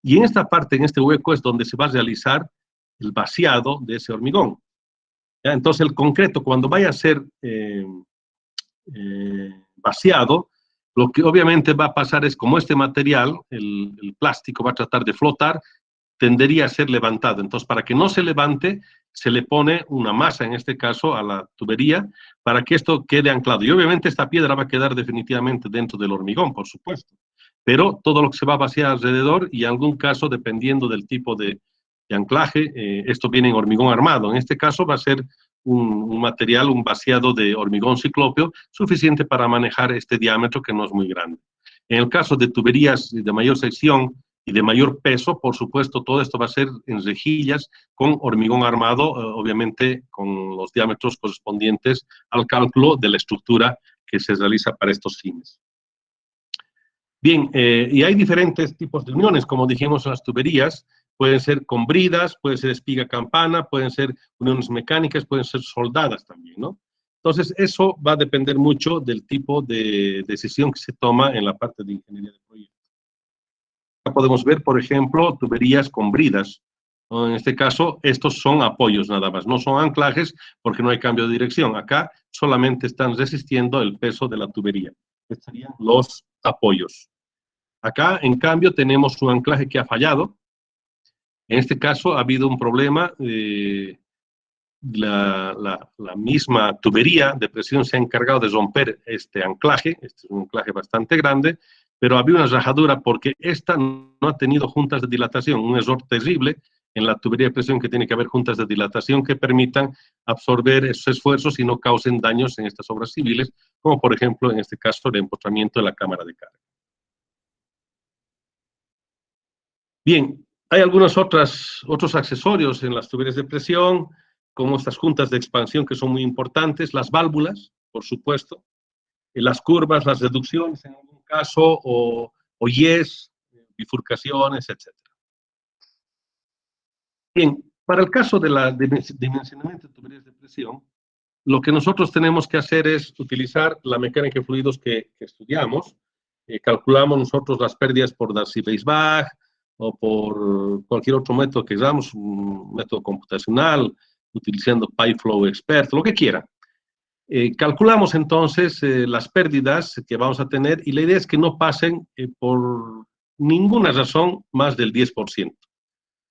Y en esta parte, en este hueco, es donde se va a realizar el vaciado de ese hormigón. ¿Ya? Entonces, el concreto, cuando vaya a ser vaciado, lo que obviamente va a pasar es, como este material, el plástico va a tratar de flotar, tendería a ser levantado. Entonces, para que no se levante, se le pone una masa, en este caso, a la tubería, para que esto quede anclado. Y obviamente esta piedra va a quedar definitivamente dentro del hormigón, por supuesto. Pero todo lo que se va a vaciar alrededor, y en algún caso, dependiendo del tipo de anclaje, esto viene en hormigón armado. En este caso va a ser un material, un vaciado de hormigón ciclópeo, suficiente para manejar este diámetro que no es muy grande. En el caso de tuberías de mayor sección y de mayor peso, por supuesto, todo esto va a ser en rejillas con hormigón armado, obviamente con los diámetros correspondientes al cálculo de la estructura que se realiza para estos fines. Bien, y hay diferentes tipos de uniones, como dijimos en las tuberías, pueden ser con bridas, pueden ser espiga campana, pueden ser uniones mecánicas, pueden ser soldadas también, ¿no? Entonces, eso va a depender mucho del tipo de decisión que se toma en la parte de ingeniería de proyecto. Acá podemos ver, por ejemplo, tuberías con bridas. ¿No? En este caso, estos son apoyos nada más, no son anclajes porque no hay cambio de dirección. Acá solamente están resistiendo el peso de la tubería. Estos serían los apoyos. Acá, en cambio, tenemos un anclaje que ha fallado. En este caso, ha habido un problema. La misma tubería de presión se ha encargado de romper este anclaje. Este es un anclaje bastante grande, pero había una rajadura porque esta no ha tenido juntas de dilatación. Un error terrible en la tubería de presión, que tiene que haber juntas de dilatación que permitan absorber esos esfuerzos y no causen daños en estas obras civiles, como por ejemplo, en este caso, el empotramiento de la cámara de carga. Bien, hay algunos otros accesorios en las tuberías de presión, como estas juntas de expansión que son muy importantes, las válvulas, por supuesto, las curvas, las reducciones en algún caso, o yes, bifurcaciones, etc. Bien, para el caso de la dimensionamiento de tuberías de presión, lo que nosotros tenemos que hacer es utilizar la mecánica de fluidos que estudiamos. Calculamos nosotros las pérdidas por Darcy-Weisbach o por cualquier otro método que usamos, un método computacional, utilizando PyFlow Expert, lo que quiera. Calculamos entonces las pérdidas que vamos a tener y la idea es que no pasen por ninguna razón más del 10%.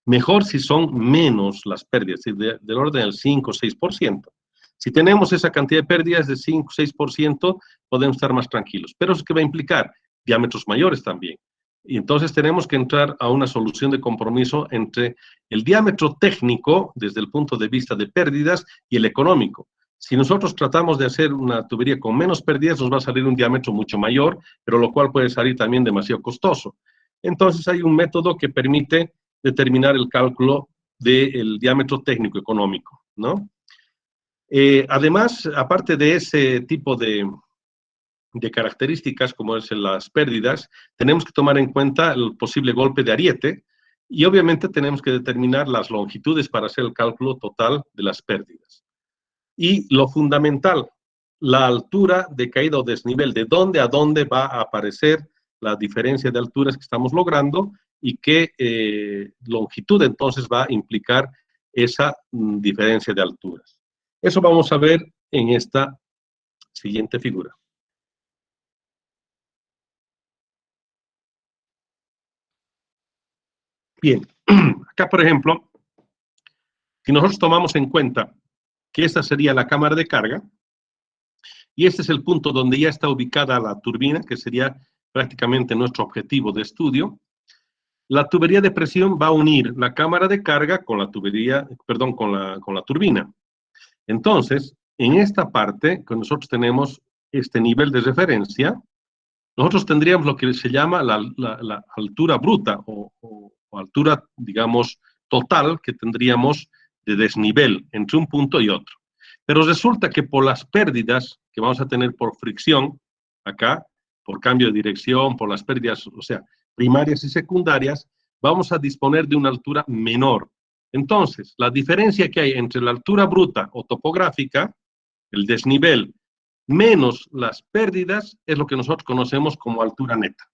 Mejor si son menos las pérdidas, del orden del 5 o 6%. Si tenemos esa cantidad de pérdidas de 5 o 6%, podemos estar más tranquilos. Pero eso que va a implicar diámetros mayores también. Y entonces tenemos que entrar a una solución de compromiso entre el diámetro técnico, desde el punto de vista de pérdidas, y el económico. Si nosotros tratamos de hacer una tubería con menos pérdidas, nos va a salir un diámetro mucho mayor, pero lo cual puede salir también demasiado costoso. Entonces hay un método que permite determinar el cálculo del diámetro técnico económico, ¿no? Además, aparte de ese tipo de características, como es las pérdidas, tenemos que tomar en cuenta el posible golpe de ariete y obviamente tenemos que determinar las longitudes para hacer el cálculo total de las pérdidas. Y lo fundamental, la altura de caída o desnivel, de dónde a dónde va a aparecer la diferencia de alturas que estamos logrando y qué longitud entonces va a implicar esa diferencia de alturas. Eso vamos a ver en esta siguiente figura. Bien, acá por ejemplo, si nosotros tomamos en cuenta que esta sería la cámara de carga, y este es el punto donde ya está ubicada la turbina, que sería prácticamente nuestro objetivo de estudio, la tubería de presión va a unir la cámara de carga con la tubería, perdón, con la turbina. Entonces, en esta parte, que nosotros tenemos este nivel de referencia, nosotros tendríamos lo que se llama la altura bruta o altura, digamos, total que tendríamos de desnivel entre un punto y otro. Pero resulta que por las pérdidas que vamos a tener por fricción, acá, por cambio de dirección, por las pérdidas, o sea, primarias y secundarias, vamos a disponer de una altura menor. Entonces, la diferencia que hay entre la altura bruta o topográfica, el desnivel, menos las pérdidas, es lo que nosotros conocemos como altura neta.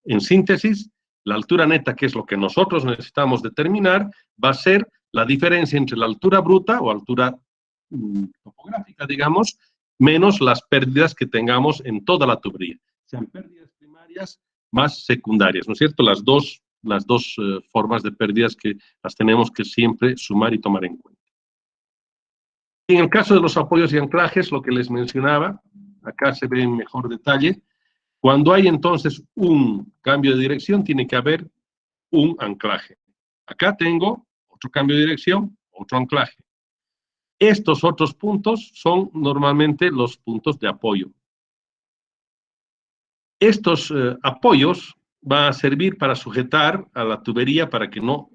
En síntesis, la altura neta, que es lo que nosotros necesitamos determinar, va a ser la diferencia entre la altura bruta o altura topográfica, digamos, menos las pérdidas que tengamos en toda la tubería. Sean pérdidas primarias más secundarias, ¿no es cierto? Las dos formas de pérdidas que las tenemos que siempre sumar y tomar en cuenta. En el caso de los apoyos y anclajes, lo que les mencionaba, acá se ve en mejor detalle, cuando hay entonces un cambio de dirección, tiene que haber un anclaje. Acá tengo otro cambio de dirección, otro anclaje. Estos otros puntos son normalmente los puntos de apoyo. Estos apoyos van a servir para sujetar a la tubería para que no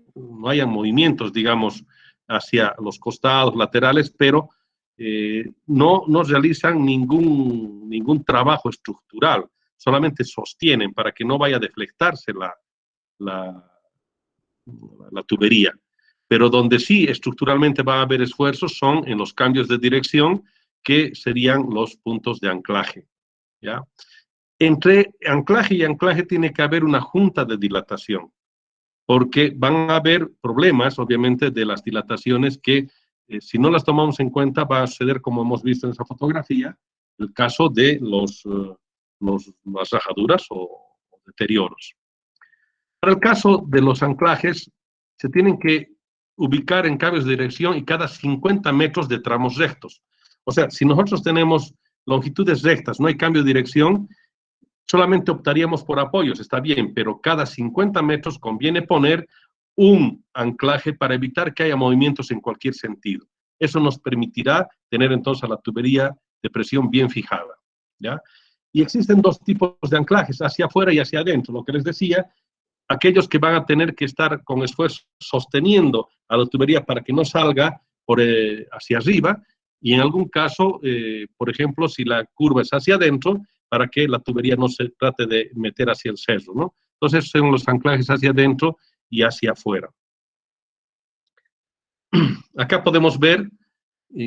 haya movimientos, digamos, hacia los costados, laterales, pero no realizan ningún trabajo estructural, solamente sostienen para que no vaya a deflectarse la tubería. Pero donde sí estructuralmente va a haber esfuerzos son en los cambios de dirección, que serían los puntos de anclaje, ¿ya? Entre anclaje y anclaje tiene que haber una junta de dilatación, porque van a haber problemas, obviamente, de las dilataciones que, si no las tomamos en cuenta, va a suceder, como hemos visto en esa fotografía, el caso de las rajaduras o deterioros. Para el caso de los anclajes, se tienen que ubicar en cambios de dirección y cada 50 metros de tramos rectos. O sea, si nosotros tenemos longitudes rectas, no hay cambio de dirección, solamente optaríamos por apoyos, está bien, pero cada 50 metros conviene poner un anclaje para evitar que haya movimientos en cualquier sentido. Eso nos permitirá tener entonces a la tubería de presión bien fijada, ¿ya? Y existen dos tipos de anclajes, hacia afuera y hacia adentro. Lo que les decía, aquellos que van a tener que estar con esfuerzo sosteniendo a la tubería para que no salga hacia arriba, y en algún caso, por ejemplo, si la curva es hacia adentro, para que la tubería no se trate de meter hacia el cerro, ¿no? Entonces, son los anclajes hacia adentro y hacia afuera. Acá podemos ver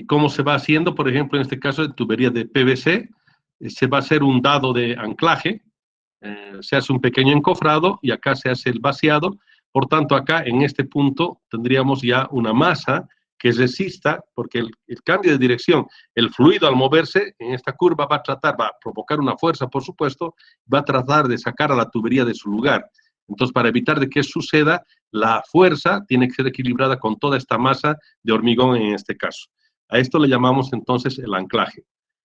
cómo se va haciendo, por ejemplo, en este caso de tubería de PVC, se va a hacer un dado de anclaje, se hace un pequeño encofrado y acá se hace el vaciado. Por tanto, acá en este punto tendríamos ya una masa que resista, porque el cambio de dirección, el fluido al moverse en esta curva va a provocar una fuerza, por supuesto, va a tratar de sacar a la tubería de su lugar. Entonces, para evitar de que suceda, la fuerza tiene que ser equilibrada con toda esta masa de hormigón en este caso. A esto le llamamos entonces el anclaje.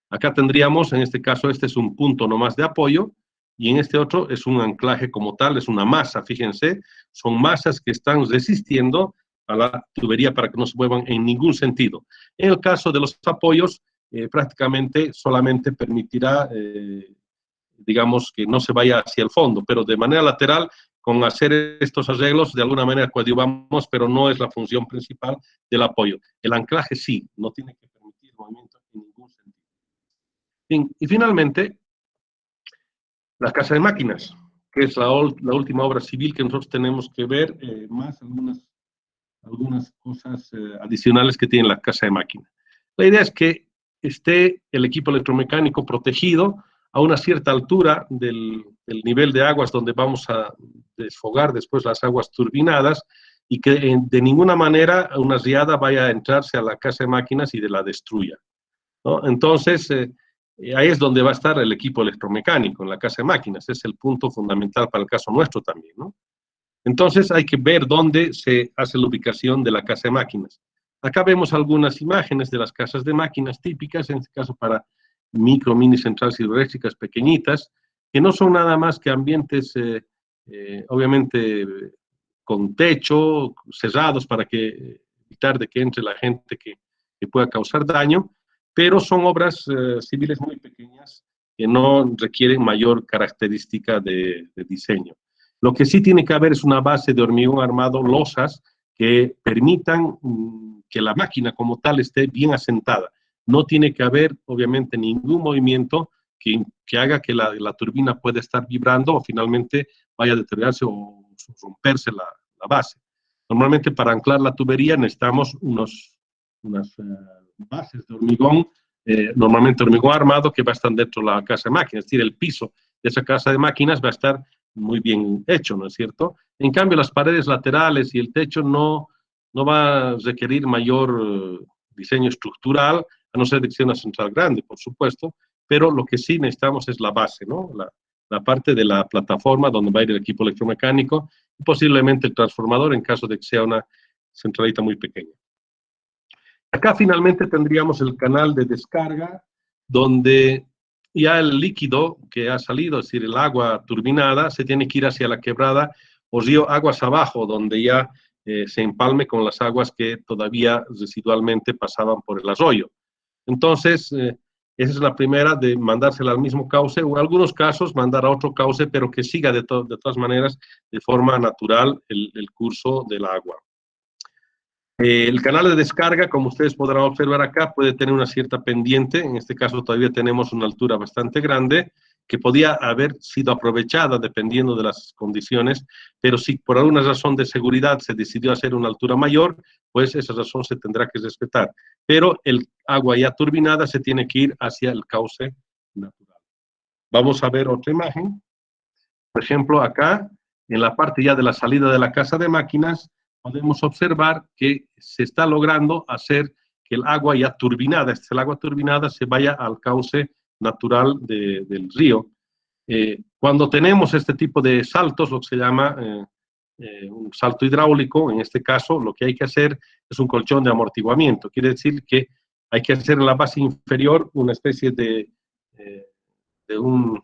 Acá tendríamos, en este caso, este es un punto nomás de apoyo, y en este otro es un anclaje como tal, es una masa, fíjense, son masas que están resistiendo a la tubería para que no se muevan en ningún sentido. En el caso de los apoyos, prácticamente solamente permitirá, digamos, que no se vaya hacia el fondo, pero de manera lateral, con hacer estos arreglos, de alguna manera coadyuvamos, pero no es la función principal del apoyo. El anclaje sí, no tiene que permitir movimiento en ningún sentido. Bien, y finalmente, la casa de máquinas, que es la última obra civil que nosotros tenemos que ver, más algunas cosas adicionales que tiene la casa de máquinas. La idea es que esté el equipo electromecánico protegido a una cierta altura del nivel de aguas donde vamos a desfogar después las aguas turbinadas, y que de ninguna manera una riada vaya a entrarse a la casa de máquinas y la destruya, ¿no? Entonces, ahí es donde va a estar el equipo electromecánico, en la casa de máquinas. Es el punto fundamental para el caso nuestro también, ¿no? Entonces hay que ver dónde se hace la ubicación de la casa de máquinas. Acá vemos algunas imágenes de las casas de máquinas típicas, en este caso para micro, mini centrales hidroeléctricas pequeñitas, que no son nada más que ambientes, obviamente, con techo, cerrados para evitar de que entre la gente que pueda causar daño, pero son obras civiles muy pequeñas que no requieren mayor característica de diseño. Lo que sí tiene que haber es una base de hormigón armado, losas, que permitan que la máquina como tal esté bien asentada. No tiene que haber, obviamente, ningún movimiento que haga que la turbina pueda estar vibrando o finalmente vaya a deteriorarse o romperse la base. Normalmente para anclar la tubería necesitamos unas bases de hormigón, normalmente hormigón armado, que va a estar dentro de la casa de máquinas. Es decir, el piso de esa casa de máquinas va a estar muy bien hecho, ¿no es cierto? En cambio, las paredes laterales y el techo no va a requerir mayor diseño estructural, a no ser que sea una central grande, por supuesto, pero lo que sí necesitamos es la base, ¿no? La parte de la plataforma donde va a ir el equipo electromecánico y posiblemente el transformador en caso de que sea una centralita muy pequeña. Acá finalmente tendríamos el canal de descarga, donde ya el líquido que ha salido, es decir, el agua turbinada, se tiene que ir hacia la quebrada o río aguas abajo, donde ya se empalme con las aguas que todavía residualmente pasaban por el arroyo. Entonces, esa es la primera, de mandársela al mismo cauce, o en algunos casos mandar a otro cauce, pero que siga de todas maneras de forma natural el curso del agua. El canal de descarga, como ustedes podrán observar acá, puede tener una cierta pendiente. En este caso todavía tenemos una altura bastante grande, que podía haber sido aprovechada dependiendo de las condiciones, pero si por alguna razón de seguridad se decidió hacer una altura mayor, pues esa razón se tendrá que respetar. Pero el agua ya turbinada se tiene que ir hacia el cauce natural. Vamos a ver otra imagen. Por ejemplo, acá, en la parte ya de la salida de la casa de máquinas, podemos observar que se está logrando hacer que el agua ya turbinada, el agua turbinada, se vaya al cauce natural del río. Cuando tenemos este tipo de saltos, lo que se llama un salto hidráulico, en este caso, lo que hay que hacer es un colchón de amortiguamiento. Quiere decir que hay que hacer en la base inferior una especie de como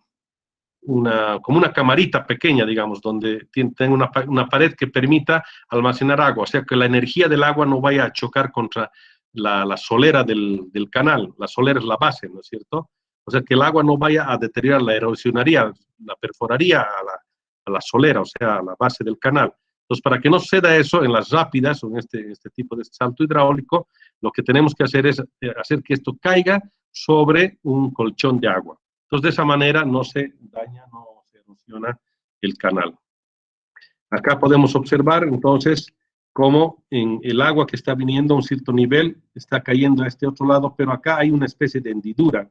una camarita pequeña, digamos, donde tenga una pared que permita almacenar agua, o sea, que la energía del agua no vaya a chocar contra la solera del canal. La solera es la base, ¿no es cierto? O sea, que el agua no vaya a deteriorar, la erosionaría, la perforaría a la solera, o sea, a la base del canal. Entonces, para que no suceda eso en las rápidas o en este tipo de salto hidráulico, lo que tenemos que hacer es hacer que esto caiga sobre un colchón de agua. Entonces, de esa manera no se daña, no se erosiona el canal. Acá podemos observar, entonces, cómo en el agua que está viniendo a un cierto nivel está cayendo a este otro lado, pero acá hay una especie de hendidura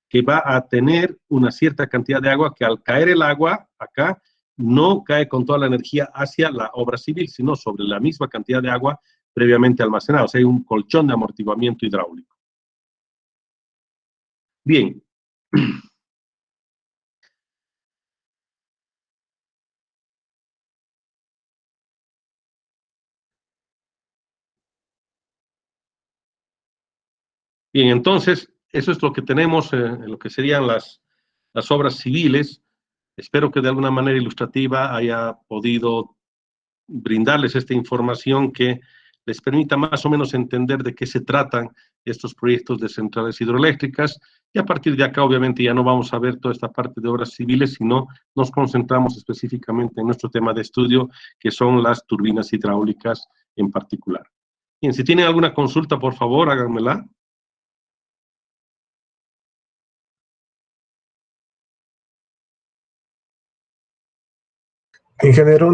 que va a tener una cierta cantidad de agua que al caer el agua acá no cae con toda la energía hacia la obra civil, sino sobre la misma cantidad de agua previamente almacenados. Hay un colchón de amortiguamiento hidráulico. Bien. Bien, entonces, eso es lo que tenemos en lo que serían las obras civiles. Espero que de alguna manera ilustrativa haya podido brindarles esta información que les permita más o menos entender de qué se tratan estos proyectos de centrales hidroeléctricas, y a partir de acá obviamente ya no vamos a ver toda esta parte de obras civiles, sino nos concentramos específicamente en nuestro tema de estudio, que son las turbinas hidráulicas en particular. Bien, si tienen alguna consulta, por favor, háganmela. Ingeniero,